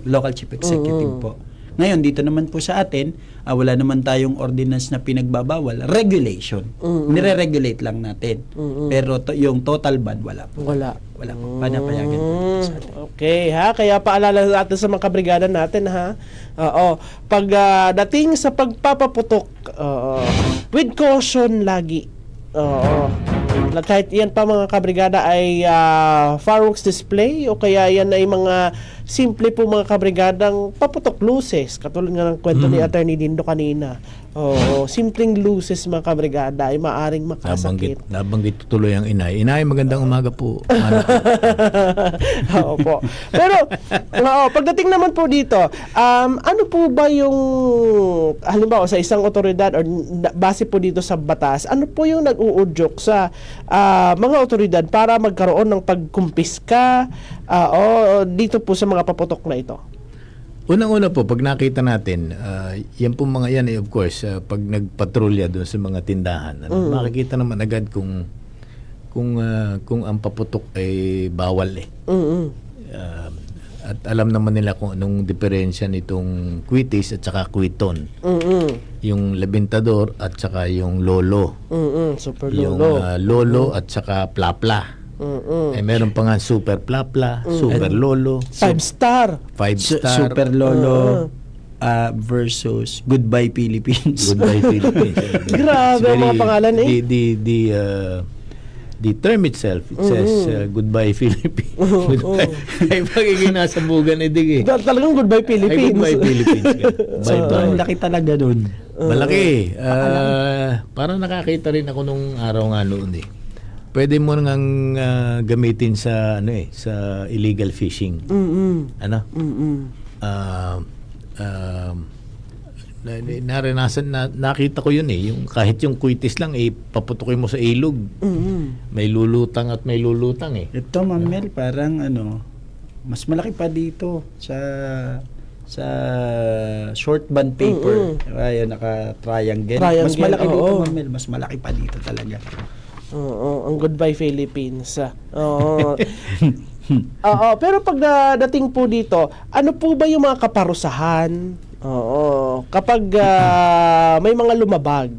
local chief executive po. Ngayon, dito naman po sa atin, wala naman tayong ordinance na pinagbabawal. Regulation. Nire-regulate lang natin. Pero yung total ban, wala po. Wala po. Panapayagan po dito sa atin. Okay, ha? Kaya paalala natin sa mga kabrigada natin, ha? Oo. Pag dating sa pagpapaputok, with caution lagi. Oo. Kahit yan pa mga kabrigada ay fireworks display o kaya yan ay mga simple po mga kabrigadang paputok luces. Katulad nga ng kwento ni Attorney Dindo kanina. Oo, simpleng luces mga kabrigada ay maaring makasakit. Nabanggit tuloy ang inay. Inay, magandang umaga po. Oo po. Pero, pagdating naman po dito, ano po ba yung, halimbawa sa isang otoridad or base po dito sa batas, ano po yung nag-uudyok sa mga otoridad para magkaroon ng pagkumpiska o dito po sa mga paputok na ito? Unang-una po, pag nakita natin, yan po mga yan, of course, pag nagpatrolya doon sa mga tindahan, makikita naman agad kung ang paputok ay bawal eh. At alam naman nila kung anong diferensya nitong kwitis at saka kwiton. Yung labintador at saka yung lolo. Super yung lolo. lolo at saka plapla. Eh, meron pa nga super plapla, super lolo, 5-star. 5-star, Super Lolo versus Goodbye Philippines. Goodbye Philippines. Grabe ang mga pangalan eh. The term itself, it says Goodbye Philippines. Goodbye. Ay pagiging nasa bugan dig eh. Talagang Goodbye Ay Philippines. Goodbye Philippines. Ang laki talaga nun. Malaki. Parang nakakita rin ako nung araw nga noon eh. Pwede mo nang gamitin sa sa illegal fishing. Ano? Nakita ko yun eh. Yung kahit yung kwitis lang paputukin mo sa ilog. May lulutang at may lulutang eh. Ito, Ma'am Mel, parang mas malaki pa dito sa short band paper. Ayun, naka-triangle. Mas malaki dito, Ma'am Mel. Mas malaki pa dito talaga. Oo, ang Goodbye Philippines. Oo. Pero pag dating po dito, ano po ba yung mga kaparusahan? Oo, kapag may mga lumabag.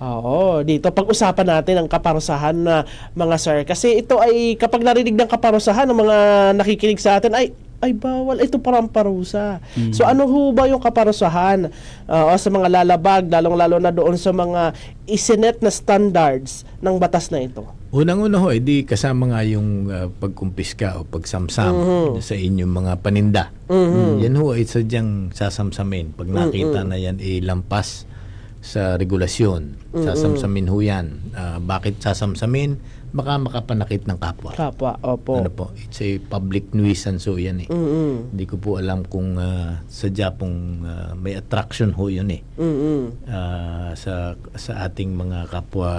Oo, dito pag-usapan natin ang kaparusahan na mga sir. Kasi ito ay kapag narinig ng kaparusahan ng mga nakikinig sa atin ay bawal, ito parang parusa. So ano ho ba yung kaparusahan sa mga lalabag, lalong-lalo na doon sa mga isinet na standards ng batas na ito? Unang-una ho, di kasama nga yung pagkumpiska o pagsamsam sa inyong mga paninda. Yan ho ay sadyang sasamsamin. Pag nakita na yan lampas sa regulasyon, sasamsamin ho yan. Bakit sasamsamin? Baka makapanakit ng kapwa. Opo. Ano po? It's a public nuisance ho yan eh. Hindi ko po alam kung sadya pong may attraction ho yun eh. Sa ating mga kapwa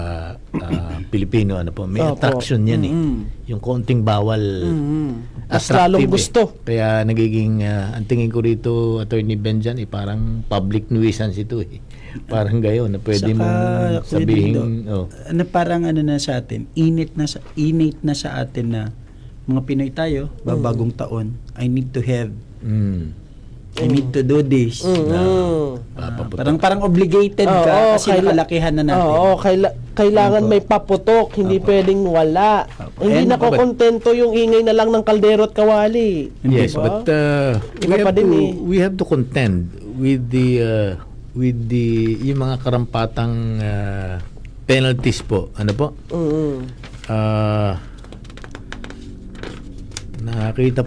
Pilipino, ano po, may attraction yan eh. Yung konting bawal, mas lalong gusto. Kaya nagiging, ang tingin ko rito, Attorney Benjan, parang public nuisance ito eh. Parang gayon na pwede mo sabihin parang na sa atin, innate na sa atin na mga Pinoy tayo, babagong taon, I need to have I need to do this. Parang obligated ka kasi nakalakihan na natin. Kailangan may paputok, hindi pwedeng wala. Hindi And- nakokontento yung ingay na lang ng kaldero at kawali. Yes, Diba? but Iba pa din eh. we have to contend with the yung mga karampatang penalties po. Ano po? Ah, nakita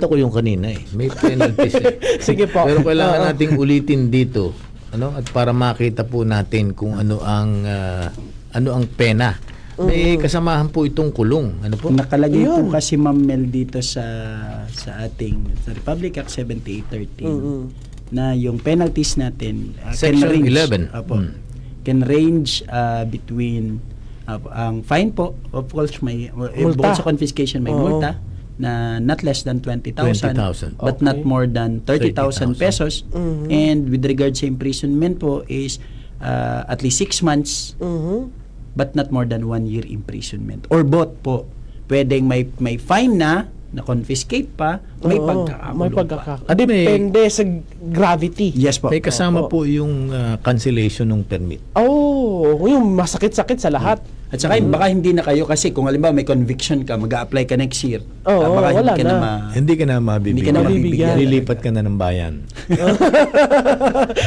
ko yung kanina eh. May penalties eh. Sige po. Pero kailangan nating ulitin dito, ano? At para makita po natin kung ano ang pena. May kasamahan po itong kulong. Ano po? Nakalagay Yun. po kasi Ma'am Mel dito sa ating sa Republic Act 7813 na yung penalties natin Section 11. Can range between ang fine po, of course may bukod sa confiscation may multa na not less than 20,000 but Okay. not more than 30,000 pesos. And with regard sa imprisonment po is at least 6 months but not more than 1 year imprisonment. Or both po. Pwedeng may fine na confiscate pa, may May pagkakakulong pa. At may- Depende sa gravity. Yes po. May kasama po yung cancellation ng permit. Yung masakit-sakit sa lahat. At saka baka hindi na kayo kasi kung halimbawa may conviction ka, mag-a-apply ka next year. Baka wala hindi ka na. Hindi ka na mabibigyan. Hindi ka na mabibigyan. Lilipat ka na ng bayan.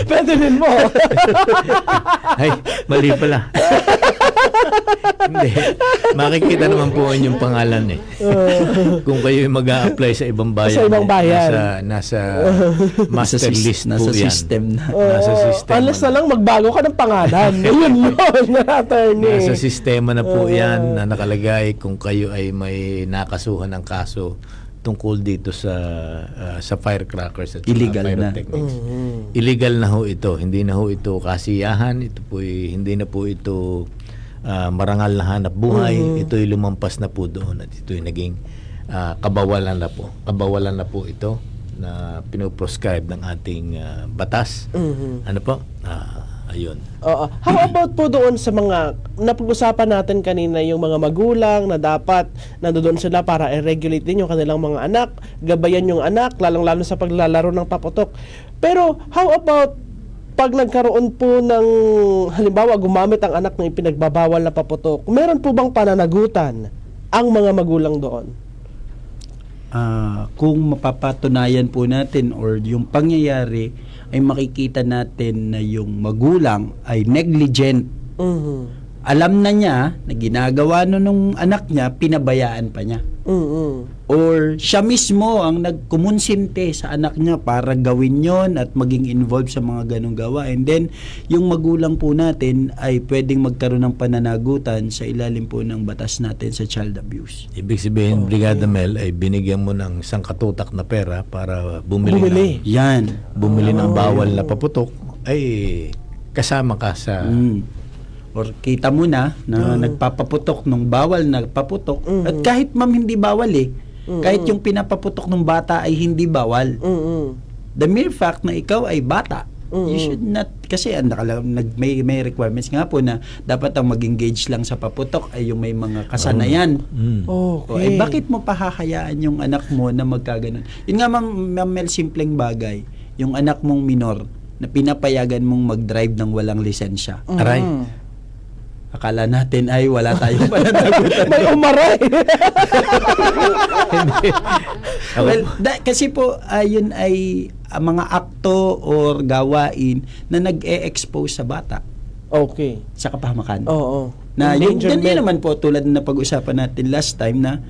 Pwede rin mo. Ay, mali pala. Hindi. Makikita naman po yung pangalan eh. Kung kayo mag-a-apply sa ibang bayan. Sa ibang bayan. Nasa master list po nasa yan. system na. Nasa sistema Unless na. na lang magbago ka ng pangalan. Yun, attorney. Nasa sistema na po yan na nakalagay kung kayo ay may nakasuhan ng kaso tungkol dito sa firecrackers at Illegal na. pyrotechnics. Illegal na ho ito. Hindi na ho ito kasiyahan. Ito po hindi na po ito marangal na hanap buhay. Ito'y lumampas na po doon at ito'y naging kabawalan na po. Kabawalan na po ito na pinoprescribe ng ating batas. Ano po? Ayun. How about po doon sa mga napag-usapan natin kanina, yung mga magulang na dapat nandoon sila para i-regulate din yung kanilang mga anak, gabayan yung anak, lalong-lalo sa paglalaro ng paputok. Pero how about pag nagkaroon po ng, halimbawa, gumamit ang anak ng ipinagbabawal na paputok, meron po bang pananagutan ang mga magulang doon? Kung mapapatunayan po natin or yung pangyayari ay makikita natin na yung magulang ay negligent. Alam na niya na ginagawa nung anak niya, pinabayaan pa niya. Or siya mismo ang nagkumunsinte sa anak niya para gawin yon at maging involved sa mga ganong gawa. And then, yung magulang po natin ay pwedeng magkaroon ng pananagutan sa ilalim po ng batas natin sa child abuse. Ibig sabihin, Brigada Mel ay binigyan mo ng isang katutak na pera para bumili. Yan. Bumili ng bawal na paputok, ay kasama ka sa... Or kita mo na nagpapaputok ng bawal na paputok. At kahit hindi bawal kahit yung pinapaputok ng bata ay hindi bawal. The mere fact na ikaw ay bata, you should not, kasi may requirements nga po na dapat ang mag-engage lang sa paputok ay yung may mga kasanayan. Okay. Bakit mo pahahayaan yung anak mo na magkaganon? Yun nga Ma'am Mel, simpleng bagay. Yung anak mong minor na pinapayagan mong mag-drive ng walang lisensya. Aray. Akala natin ay wala tayong pananagutan. May umaray. Well, kasi po yun ay mga akto or gawain na nag-e-expose sa bata Okay. sa kapahamakan. Oo. Na yun Endangerment. naman po tulad na pag-usapan natin last time na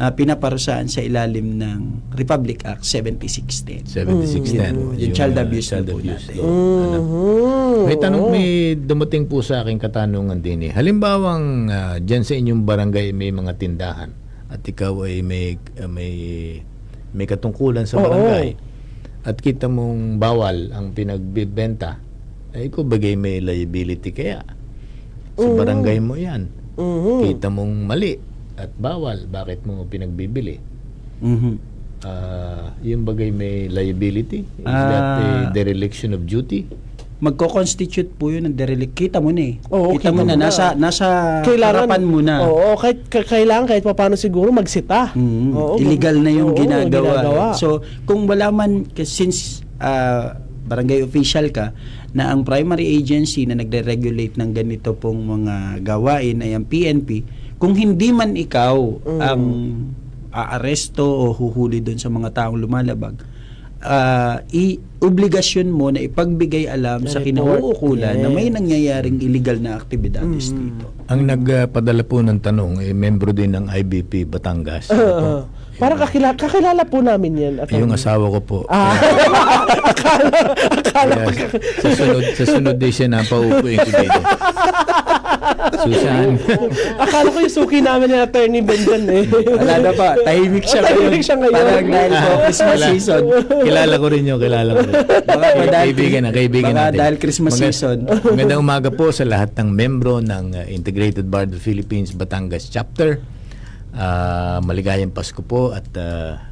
pinaparusahan sa ilalim ng Republic Act 7610. 7610. Yung child abuse child na po abuse natin. law. May dumating po sa akin katanungan din eh. Halimbawang dyan sa inyong barangay may mga tindahan at ikaw ay may katungkulan sa barangay at kita mong bawal ang pinagbibenta, ay ikaw bagay may liability kaya sa barangay mo yan. Kita mong mali at bawal, bakit mo pinagbibili? Yung bagay may liability? Is that a dereliction of duty? Magko-constitute po yun ng derelict. Kita mo na Oo, kita mo na. Nasa harapan mo na. Oo, kailangan kahit paano siguro magsita. Oo, Illegal na yung ginagawa. ginagawa. So, kung wala man, since barangay official ka, na ang primary agency na nagre-regulate ng ganito pong mga gawain ay ang PNP, kung hindi man ikaw ang aaresto o huhuli doon sa mga taong lumalabag, obligasyon mo na ipagbigay alam sa kinauukulan na may nangyayaring illegal na aktibidades dito. Ang nagpadala po ng tanong, membro din ng IBP Batangas. Para kakilala po namin yan. Yung asawa ko po. Akala Sa sunod day siya napaupuin ko dito. Susan. Akala ko yung suki namin ni Attorney Benjan eh. Wala na pa, tahimik siya Tahimik siya ngayon. Parang dahil po Christmas season. Kilala ko rin yun. Kaibigan natin. Dahil Christmas season. Magandang umaga po sa lahat ng membro ng Integrated Bar of the Philippines Batangas Chapter. Maligayang Pasko po at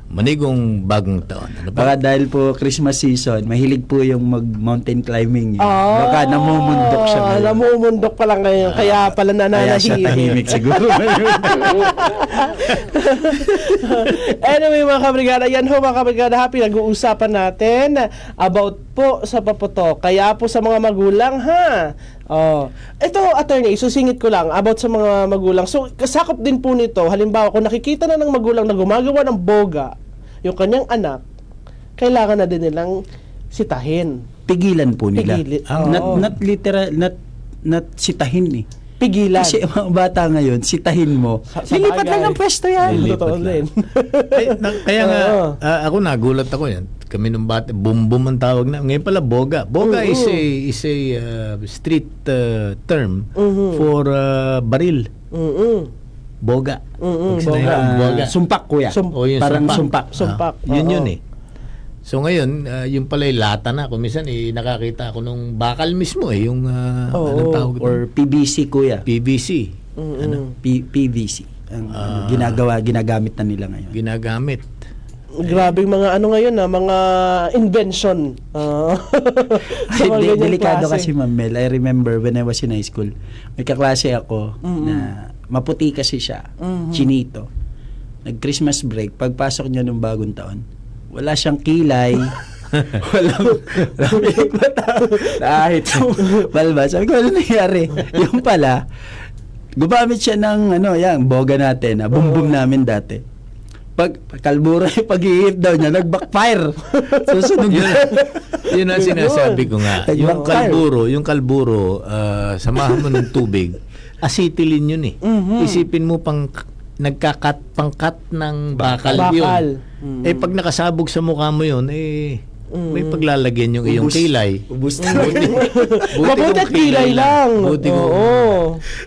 manigong bagong taon. Ano ba? Baka dahil po Christmas season, mahilig po yung mag-mountain climbing yun. Baka namumundok siya ngayon. Namumundok pa lang ngayon. Kaya pala Kaya siya tahimik siguro ngayon. Anyway mga kabrigada, yan ho mga kabrigada, happy nag-uusapan natin about po sa paputok. Kaya po sa mga magulang ha. Ito attorney, susingit ko lang about sa mga magulang. So kasakop din po nito, halimbawa kung nakikita na ng magulang na gumagawa ng boga yung kanyang anak, kailangan na din nilang sitahin. Pigilan po nila. Oo. Not literal, not sitahin eh. Pigilan. Kasi mga bata ngayon, sitahin mo. Lilipat lang ng pwesto yan. Totoo din. Kaya nga, ako nagulat ako yan. Kami nung bata, bumbum ang tawag na. Ngayon pala, boga. Boga is a street term for baril. Boga. Boga. Sumpak, kuya. Parang sumpak. Sumpak. Yun eh. So ngayon, yung pala lata na. Kung minsan, nakakita ako nung bakal mismo yung anong tawag? Or PVC, kuya. PVC. PVC. Ang ginagamit na nila ngayon. Ginagamit. Grabe mga ano ngayon mga invention. Delikado kasi, Ma'am Mel. I remember when I was in high school, may kaklase ako na maputi kasi siya, chinito. Nag-Christmas break, pagpasok niya nung bagong taon, wala siyang kilay, walang lahit balba. Sabi ko, ano nangyari? Yung pala, gumamit siya ng boga natin, bumbum namin dati. Pag kalburo yung pag-iip daw niya, nag-backfire. Susunod Yun ang sinasabi ko nga. Yung kalburo, samahan mo ng tubig, acetylene yun eh. Isipin mo nagkakat ng bakal yun. Pag nakasabog sa mukha mo yun, may paglalagyan yung iyong kilay. Ubus na. Mabuti at kilay lang. Buti ko.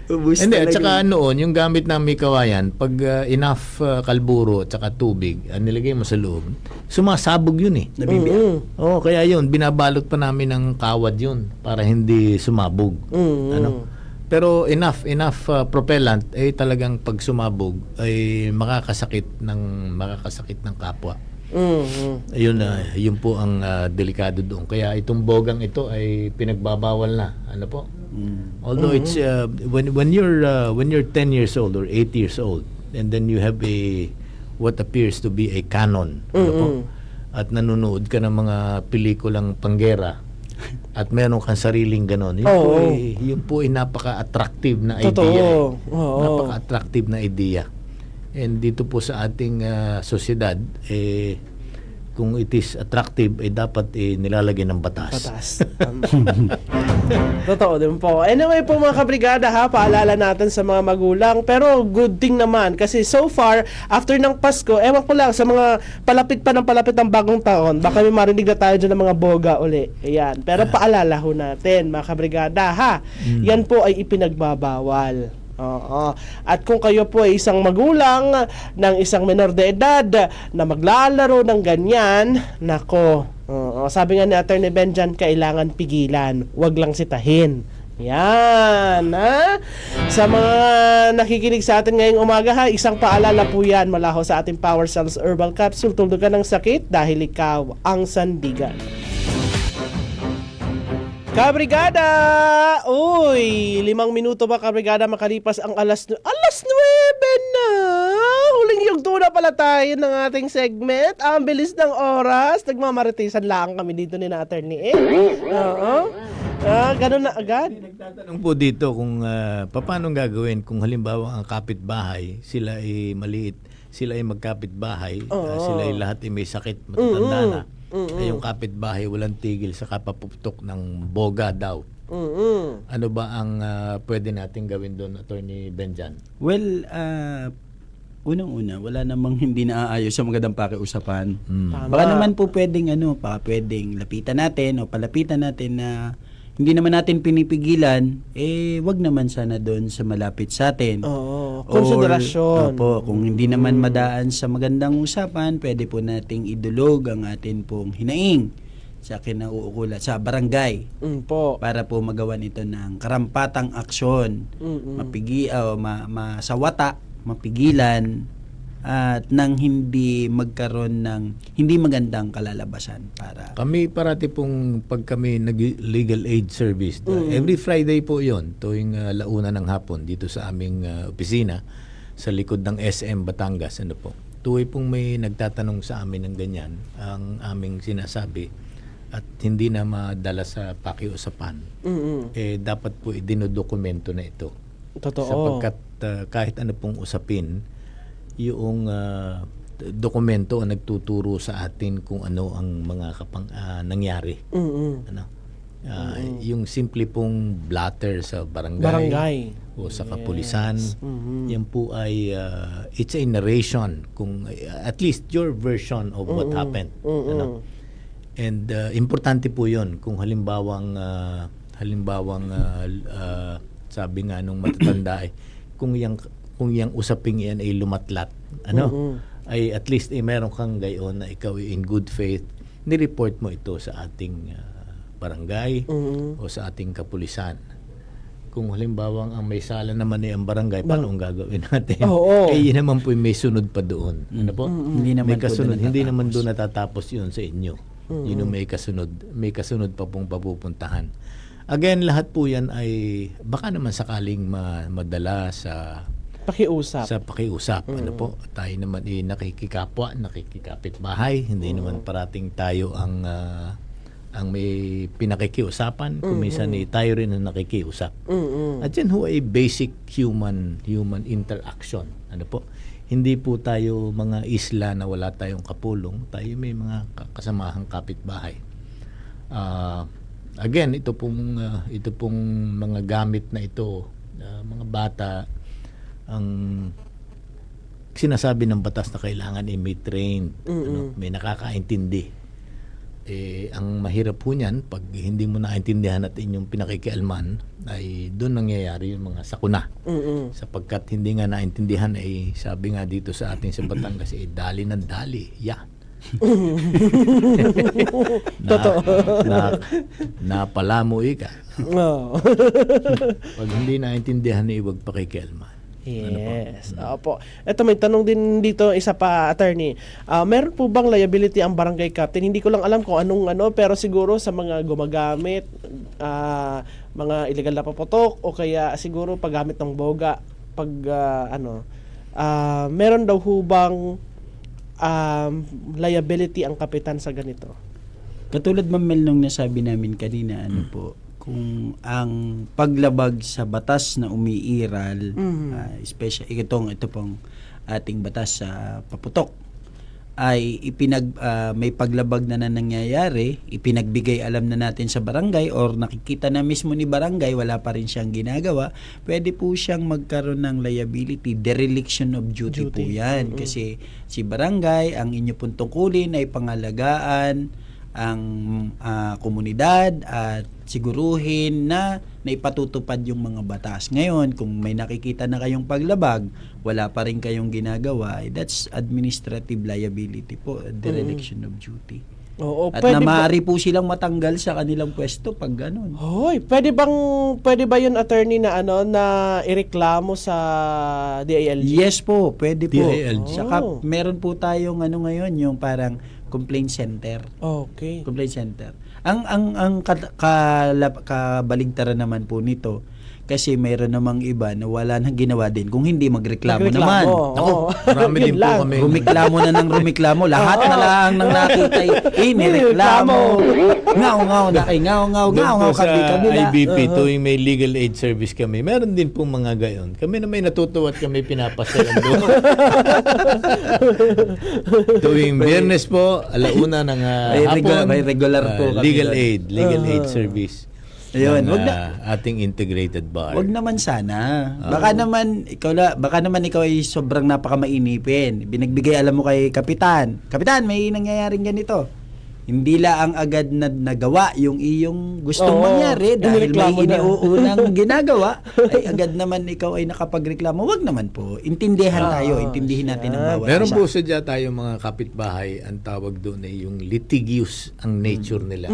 Ubus Hindi, na at saka noon, yung gamit namin kawayan, pag enough kalburo at saka tubig, nilagay mo sa loob, sumasabog yun eh. Nabibiyak. Kaya yun, binabalot pa namin ng kawad yun para hindi sumabog. Pero enough propellant talagang pag sumabog ay makakasakit ng kapwa. Yun po ang delikado doon. Kaya itong bogang ito ay pinagbabawal na. Ano po? Although it's when you're 10 years old or 8 years old and then you have what appears to be a canon, ano po? At nanonood ka ng mga pelikulang panggera at meron kang sariling ganon. Yun po ay napaka-attractive na idea. Napaka-attractive na idea. And dito po sa ating sosyedad, kung it is attractive, dapat nilalagay ng batas. Totoo din po. Anyway po mga kabrigada paalala natin sa mga magulang. Pero good thing naman kasi so far, after ng Pasko, ewan ko lang, sa mga palapit ng bagong taon, baka may marinig na tayo dyan ng mga boga uli. Ayan. Pero paalala ho natin mga kabrigada yan po ay ipinagbabawal. At kung kayo po ay isang magulang ng isang menor de edad na maglalaro ng ganyan, nako, sabi nga ni Attorney Benjan, kailangan pigilan, wag lang sitahin. Yan, Sa mga nakikinig sa atin ngayong umaga isang paalala po yan mula ho sa ating Power Cells Herbal Capsule. Tuldugan ng sakit dahil ikaw ang sandigan. Kabrigada! Uy, 5 minuto ba kabrigada makalipas ang alas 9 na? Huling yugto na pala tayo ng ating segment. Ang bilis ng oras. Nagmamaritisan lang kami dito ni na Attorney. Ganun na agad? Nagtatanong po dito kung paano gagawin kung halimbawa ang kapitbahay, sila ay maliit, sila ay magkapitbahay, sila ay lahat ay may sakit, matatanda na. Ay yung kapitbahay walang tigil sa kapaputok ng boga daw. Ano ba ang pwede natin gawin doon, Attorney Benjan? Well, unang-una, wala namang hindi naaayos sa magandang pakiusapan. Tama. Baka naman po pwedeng pwedeng lapitan natin o palapitan natin na hindi naman natin pinipigilan, wag naman sana doon sa malapit sa atin. Oo, konsiderasyon. Opo, kung hindi naman madaan sa magandang usapan, pwede po nating idulog ang atin pong hinaing sa kinauukulan sa barangay Po. para po magawa nito ng karampatang aksyon, masawata, mapigilan at nang hindi magkaroon ng hindi magandang kalalabasan para Kami parati pong pag kami nag-legal aid service, every Friday po yon tuwing launa ng hapon dito sa aming opisina sa likod ng SM Batangas. Ano po? Tuwing pong may nagtatanong sa amin ng ganyan, ang aming sinasabi at hindi na madala sa pakiusapan, dapat po idinodokumento na ito. Totoo. Sapagkat kahit ano pong usapin, yung dokumento ang nagtuturo sa atin kung ano ang mga nangyari. Ano? Yung simple pong blatter sa barangay, o sa kapulisan, yan po ay it's a narration kung at least your version of what happened. Ano? And importante po 'yon kung halimbawang sabi nga nung matatanda kung yung usaping yan ay lumatlat, ay at least meron kang gayon na ikaw ay in good faith, ni-report mo ito sa ating barangay o sa ating kapulisan. Kung halimbawang ang may sala naman ay ang barangay, paano ang gagawin natin? Yun naman po may sunod pa doon. Ano po? Hindi naman may kasunod, po hindi naman doon natatapos yun sa inyo. Yun yung may kasunod pa pong papupuntahan. Again, lahat po yan ay baka naman sakaling madala sa pakiusap. Ano po? Tayo naman nakikikapwa, nakikikapit bahay. Hindi naman parating tayo ang may pinakikiusapan. Kung minsan tayo rin ang nakikiusap. At yan ho ay basic human interaction. Ano po? Hindi po tayo mga isla na wala tayong kapulong. Tayo may mga kasamahang kapitbahay. Again, ito pong mga gamit na ito, mga bata, ang sinasabi ng batas na kailangan may trained, may nakakaintindi. Ang mahirap po niyan, pag hindi mo naintindihan at inyong pinakikialman, ay doon nangyayari yung mga sakuna. Sapagkat hindi nga naintindihan, sabi nga dito sa ating sa Batangas, dali ng dali, napalamoy ka. Pag hindi naintindihan, huwag pakikialman. Yes. Opo. Ito, may tanong din dito, isa pa, attorney. Meron po bang liability ang barangay captain? Hindi ko lang alam kung anong pero siguro sa mga gumagamit, mga illegal na paputok, o kaya siguro paggamit ng boga, meron daw hubang liability ang kapitan sa ganito? Katulad Ma'am Mel nung nasabi namin kanina, po, kung ang paglabag sa batas na umiiral, especially ito pong ating batas sa paputok, ay may paglabag na nangyayari, ipinagbigay alam na natin sa barangay or nakikita na mismo ni barangay, wala pa rin siyang ginagawa, pwede po siyang magkaroon ng liability, dereliction of duty. Po yan. Kasi si barangay, ang inyo pong tungkulin ay pangalagaan ang komunidad at siguruhin na naipatutupad yung mga batas. Ngayon, kung may nakikita na kayong paglabag, wala pa rin kayong ginagawa, that's administrative liability po, dereliction of duty. Oo, at na maaari po silang matanggal sa kanilang pwesto pag ganun. Hoy, pwede ba yun, attorney, na na ireklamo sa DILG? Yes po, pwede po. DILG. Saka meron po tayong ngayon, yung parang complaint center. Okay. Complaint center. Ang kabaligtaran naman po nito, Kasi mayroon namang iba na wala nang ginawa din kung hindi magreklamo naman. Ako, marami din po kami. Rumiklamo na ng rumiklamo. Lahat na lang nang nakita nireklamo. Ngaw-ngaw na kay ngaw-ngaw Doon po sa kabila. IBP, tuwing may legal aid service kami, meron din pong mga gayon. Kami na may natutuwa at kami pinapasalan doon. Tuwing Biyernes po, alauna ng hapon, may regular po kami legal doon. aid service. Ayun, ng wag na- ating integrated bar. Wag naman sana. Baka naman ikaw ay sobrang napakamainipin. Binagbigay alam mo kay kapitan. Kapitan, may nangyayaring ganito. Hindi lang agad na nagawa yung iyong gustong mangyari dahil may inireklamo na. iniuunang ginagawa, ay agad naman ikaw ay nakapagreklamo. Wag naman po. Intindihan tayo. Intindihin natin ang bawat Meron isa. po sadya tayo mga kapitbahay, ang tawag doon ay yung litigious ang nature nila.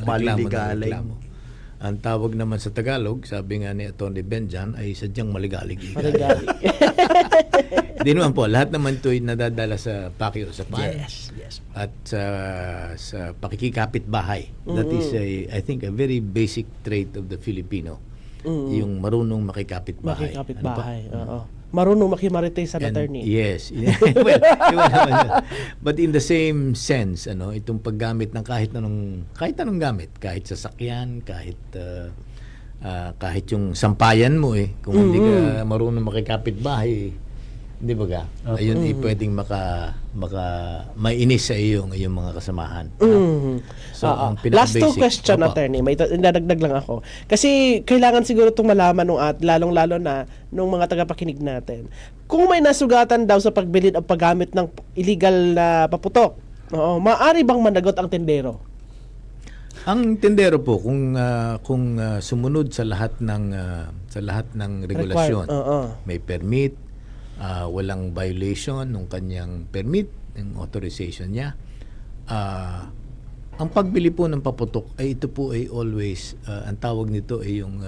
Maliligalig. Reklamo. Ang tawag naman sa Tagalog, sabi nga ni Atty. Benjan, ay sadyang maligalig. Marigali. Di naman po, lahat naman ito ay nadadala sa pakiusapan. Yes. At sa pakikikapit bahay. That is, I think, a very basic trait of the Filipino. Yung marunong makikapit bahay. Makikapit Ano pa? bahay. Oo. Marunong makimarites sa attorney. Yes. Well, iba naman yun. But in the same sense, itong paggamit ng kahit anong gamit, kahit sasakyan, kahit yung sampayan mo kung hindi ka marunong makikapit bahay, hindi ba ga? Ayun pwedeng mainis sa iyong mga kasamahan. So, ang Last two pinaka-basic. question, Opo. attorney. May dadagdag lang ako. Kasi kailangan siguro itong malaman lalong-lalo na nung mga tagapakinig natin. Kung may nasugatan daw sa pagbilid o paggamit ng illegal na paputok, maaari bang managot ang tendero? Ang tendero po kung sumunod sa lahat ng regulasyon, may permit, walang violation ng kanyang permit, ng authorization niya. Ang pagbili po ng paputok ay ito po ay always ang tawag nito ay yung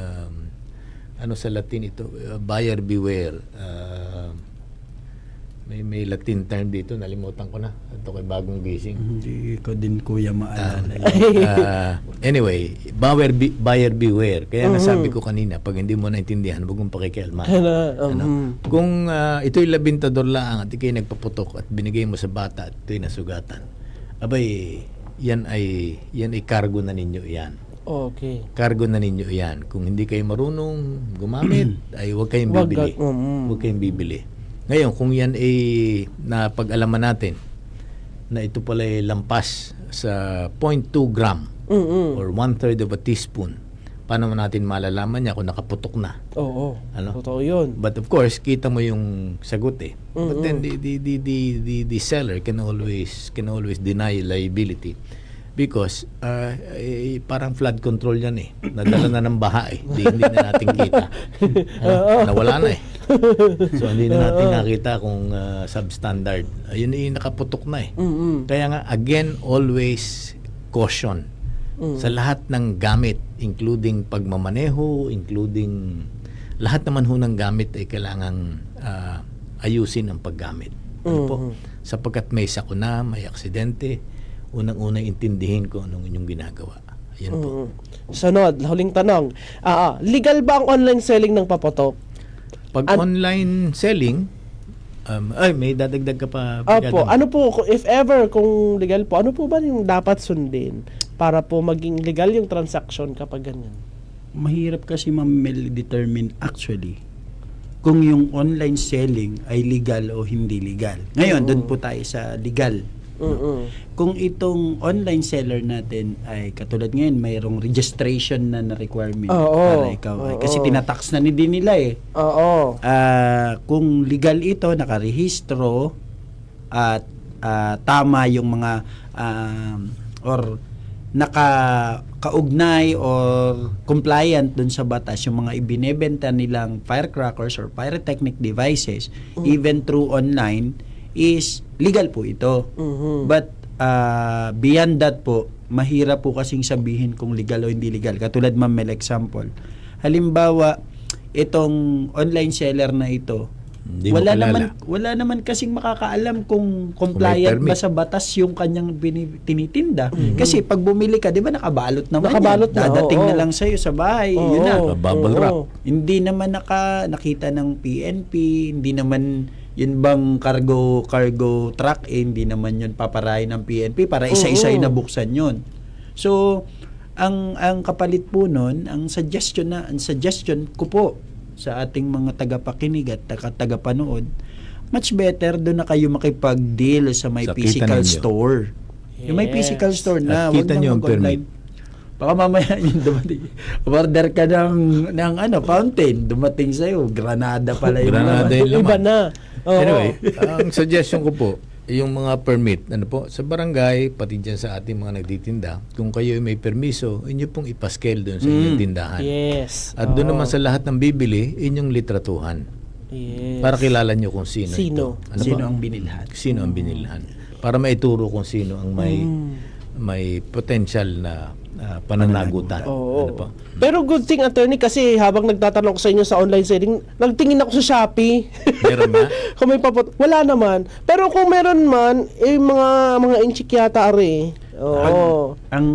sa Latin ito, buyer beware. May Latin term dito, nalimutan ko na. Ito kay bagong gising. Hindi ko din kuya maalala. Anyway, buyer beware. Kaya nasabi ko kanina, pag hindi mo naintindihan, huwag mong pakikialman. Kung ito'y labintador lang at ikay nagpaputok at binigay mo sa bata at ito'y nasugatan, abay, yan ay cargo na ninyo yan. Okay. Cargo na ninyo yan. Kung hindi kayo marunong gumamit, ay huwag kayong bibili. Huwag kayong bibili. Ngayon, kung yan ay napag-alaman natin na ito pala ay lampas sa 0.2 gram or 1/3 of a teaspoon, paano natin malalaman niya kung nakaputok na? Oo. Ano? Totoo yun. But of course, kita mo yung sagot But then the seller can always deny liability because parang flood control yan nadala na ng baha hindi na natin kita. Nawala na so hindi na natin nakita kung substandard. Ayun nakaputok na Kaya nga again, always caution sa lahat ng gamit, including pagmamaneho, including lahat naman ho ng gamit ay kailangang ayusin ang paggamit. Ano po? Sapagkat may sakuna, may aksidente, unang-una intindihin ko anong inyong ginagawa. Ayan po. Sunod, huling tanong. Legal ba ang online selling ng paputok? Pag online selling, may dadagdag ka pa. Opo, ano po, if ever, kung legal po, ano po ba yung dapat sundin para po maging legal yung transaction kapag ganyan? Mahirap kasi determine actually kung yung online selling ay legal o hindi legal. Ngayon, doon po tayo sa legal. Kung itong online seller natin ay katulad ngayon, mayroong registration na requirement para ikaw. Kasi tinatax na din nila Oo. Kung legal ito, nakarehistro at tama yung mga or nakaugnay or compliant dun sa batas yung mga ibinebenta nilang firecrackers or pyrotechnic devices even through online is legal po ito. But beyond that po, mahirap po kasing sabihin kung legal o hindi legal. Katulad Ma'am Mel example. Halimbawa, itong online seller na ito Hindi mo kilala. wala naman kasing makakaalam kung compliant permit. ba sa batas yung kanyang tinitinda. Kasi pag bumili ka, 'di ba nakabalot naman Nakabalot yan. na, Dadating oo. na lang sa sa bahay, Oo. yun na. Bubble wrap. Hindi naman nakita ng PNP, hindi naman yun bang cargo truck, hindi naman yun paparahin ng PNP para isa-isay na buksan yun. So, ang kapalit po nun, ang suggestion ko po sa ating mga tagapakinig at tagapanood, much better doon na kayo makipag-deal sa may Sa kita physical ninyo. store. Yung may Yes. physical store na, At kita wag nyo nang ang mag-online. Baka mamaya yung dumating, order ka ng fountain, dumating sa'yo, granada pala yung Granada laman. yung laman. Iba na. Oo. Anyway, ang suggestion ko po, yung mga permit, sa barangay, pati dyan sa ating mga nagtitinda, kung kayo ay may permiso, inyo pong ipascale doon sa inyong tindahan. Yes. At doon naman sa lahat ng bibili, inyong litratuhan. Yes. Para kilala nyo kung sino, Sino? ito. Ano Sino ba? ang binilhan? Sino ang binilhan. Para maituro kung sino ang may potential na pananagutan. Oo. Ano po? Pero good thing, attorney, kasi habang nagtatanong ko sa inyo sa online selling, nagtingin ako sa Shopee. Meron ba? Kung may wala naman. Pero kung meron man, mga inchik yata ari. Oo. Ang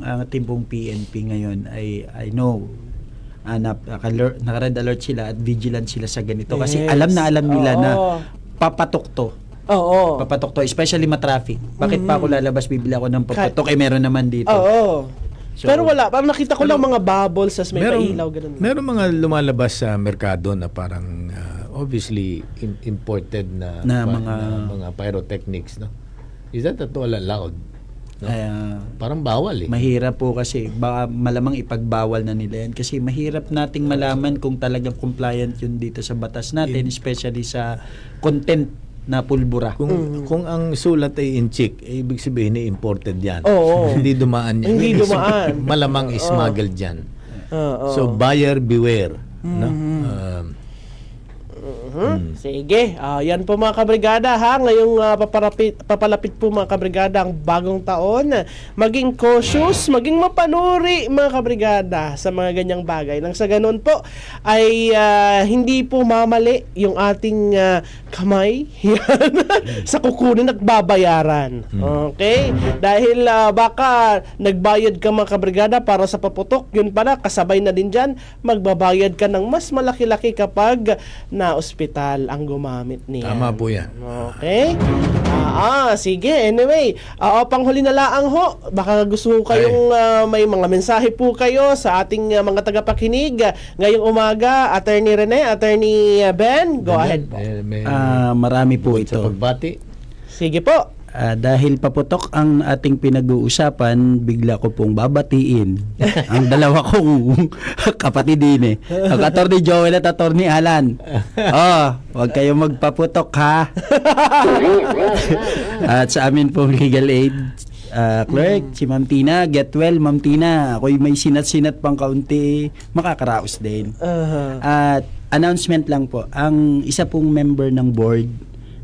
ating pong PNP ngayon ay I know naka-red alert sila at vigilant sila sa ganito kasi Yes. alam nila na Oo. papatok to. Oo. Papatok to, especially ma-traffic. Bakit pa ako lalabas bibili ako ng papatok? Meron naman dito. Oo. So, pero wala, parang nakita ko lang mga bubbles as may pailaw ganun. Meron mga lumalabas sa merkado na parang obviously imported na mga pyrotechnics, no? Is that at all allowed? No? Parang bawal eh. Mahirap po kasi baka malamang ipagbawal na nila yan kasi mahirap nating malaman kung talagang compliant yun dito sa batas natin, especially sa content na pulbura. Kung ang sulat ay inchik, ibig sabihin na imported yan. Oo. Hindi dumaan yan. Hindi dumaan. Malamang smuggled yan. Oo. So buyer beware. No? Sige, yan po mga kabrigada ha. Ngayong papalapit po mga kabrigada ang bagong taon. Maging cautious, maging mapanuri mga kabrigada sa mga ganyang bagay. Nang sa ganun po ay hindi po mamali yung ating kamay yan, sa kukunin at babayaran. Okay? Dahil baka nagbayad ka mga kabrigada para sa paputok, yun pala kasabay na din dyan, magbabayad ka ng mas malaki-laki kapag na ospital ang gumamit niya. Tama po yan. Okay? Sige. Anyway, panghuli na laang ho. Baka gusto ko kayong may mga mensahe po kayo sa ating mga tagapakinig ngayong umaga. Attorney Rene, Attorney Ben, go ahead po. Marami po Sa ito. pagbati. Sige po. Dahil paputok ang ating pinag-uusapan, bigla ko pong babatiin ang dalawa kong kapatid din ang Attorney Joel at Attorney Alan. Huwag kayong magpaputok ha. At sa amin pong legal aid clerk, si Ma'am Tina, get well Ma'am Tina. Ako'y may sinat-sinat pang kaunti, makakaraos din. At announcement lang po, ang isa pong member ng board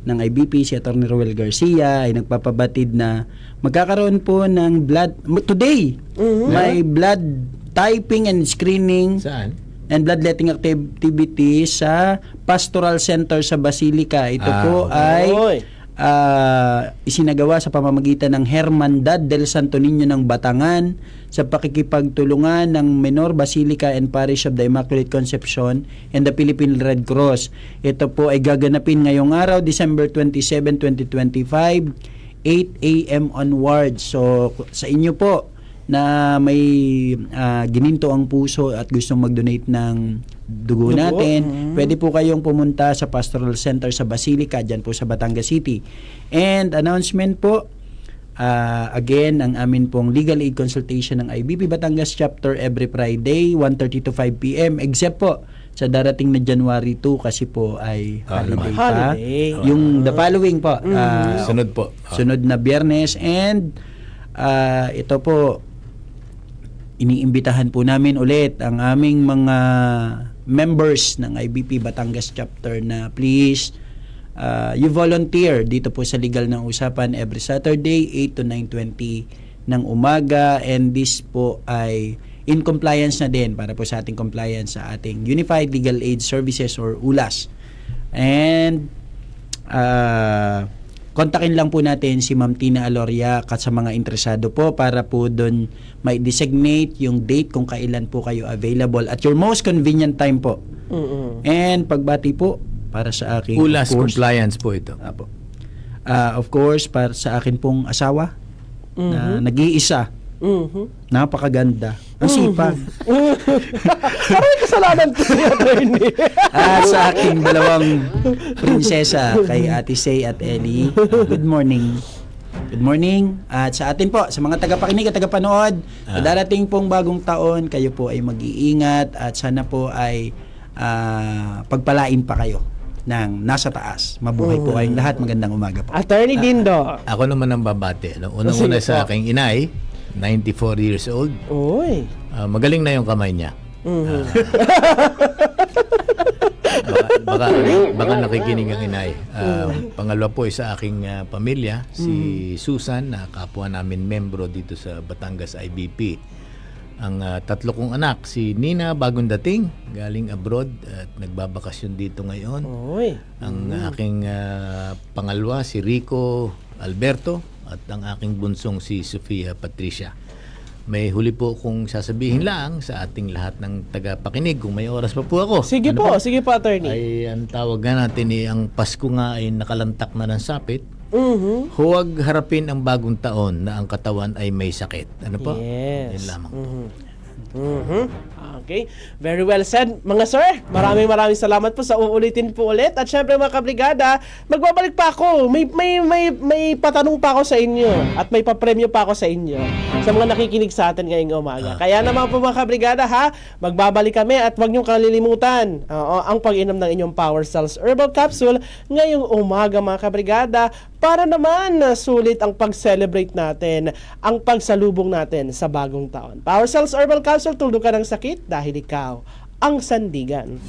ng IBP, si Atty. Roel Garcia, ay nagpapabatid na magkakaroon po ng blood today. May blood typing and screening Saan? and bloodletting activity sa Pastoral Center sa Basilica. Ito po ay isinagawa sa pamamagitan ng Hermandad del Santo Niño ng Batangan sa pakikipagtulungan ng Menor Basilica and Parish of the Immaculate Conception and the Philippine Red Cross. Ito po ay gaganapin ngayong araw, December 27, 2025, 8 a.m. onwards. So, sa inyo po na may gininto ang puso at gustong mag-donate ng dugo natin, pwede po kayong pumunta sa Pastoral Center sa Basilica, dyan po sa Batangas City. And announcement po, again, ang amin pong legal aid consultation ng IBP Batangas chapter every Friday 1:30 to 5 p.m. except po sa darating na January 2 kasi po ay holiday pa. Holiday. Yung the following po, Sunod po. sunod na Biyernes, and ito po, iniimbitahan po namin ulit ang aming mga members ng IBP Batangas chapter na please you volunteer dito po sa Legal na Usapan every Saturday 8 to 9:20 ng umaga, and this po ay in compliance na din para po sa ating compliance sa ating Unified Legal Aid Services or ULAS. And kontakin lang po natin si Ma'am Tina Aloria at sa mga interesado po para po doon may designate yung date kung kailan po kayo available at your most convenient time po. And pagbati po para sa aking ULAS of course, compliance po ito. Apo. Of course, para sa akin pong asawa na nag-iisa. Napakaganda. Ang sipag. Parang may kasalanan to ni attorney. At sa aking dalawang prinsesa, kay Ate Say at Ellie, good morning. Good morning. At sa atin po, sa mga tagapakinig at tagapanood, sa darating pong bagong taon, kayo po ay mag-iingat at sana po ay pagpalain pa kayo ng nasa taas. Mabuhay po kayong lahat. Magandang umaga po. Attorney Dindo. Ako naman ang babate. Unang-una Sige sa po. aking inay, 94 years old. Uy. Magaling na yung kamay niya. Baka nakikinig ang inay. Pangalawa po ay sa aking pamilya, si Susan, na kapwa namin membro dito sa Batangas IBP. Ang tatlo kong anak, si Nina bagong dating, galing abroad at nagbabakasyon dito ngayon. Uy. Ang aking pangalawa, si Rico Alberto, at ang aking bunsong si Sofia Patricia. May huli po kung sasabihin lang sa ating lahat ng tagapakinig kung may oras pa po ako. Sige po, sige po, attorney. Ay, ang tawag nga natin ang Pasko nga ay nakalantak na ng sapit. Huwag harapin ang bagong taon na ang katawan ay may sakit. Ano po? Yes. Yan lamang. Okay. Very well said, mga sir. Maraming salamat po sa uulitin po ulit. At syempre mga kabrigada, magbabalik pa ako. May patanong pa ako sa inyo at may papremyo pa ako sa inyo sa mga nakikinig sa atin ngayong umaga. Kaya naman po mga kabrigada ha, magbabalik kami at huwag niyong kalilimutan ang pag-inom ng inyong Power Cells Herbal Capsule ngayong umaga mga kabrigada para naman sulit ang pag-celebrate natin, ang pagsalubong natin sa bagong taon. Power Cells Herbal Capsule, tuldo ka ng sakit dahil ikaw ang sandigan.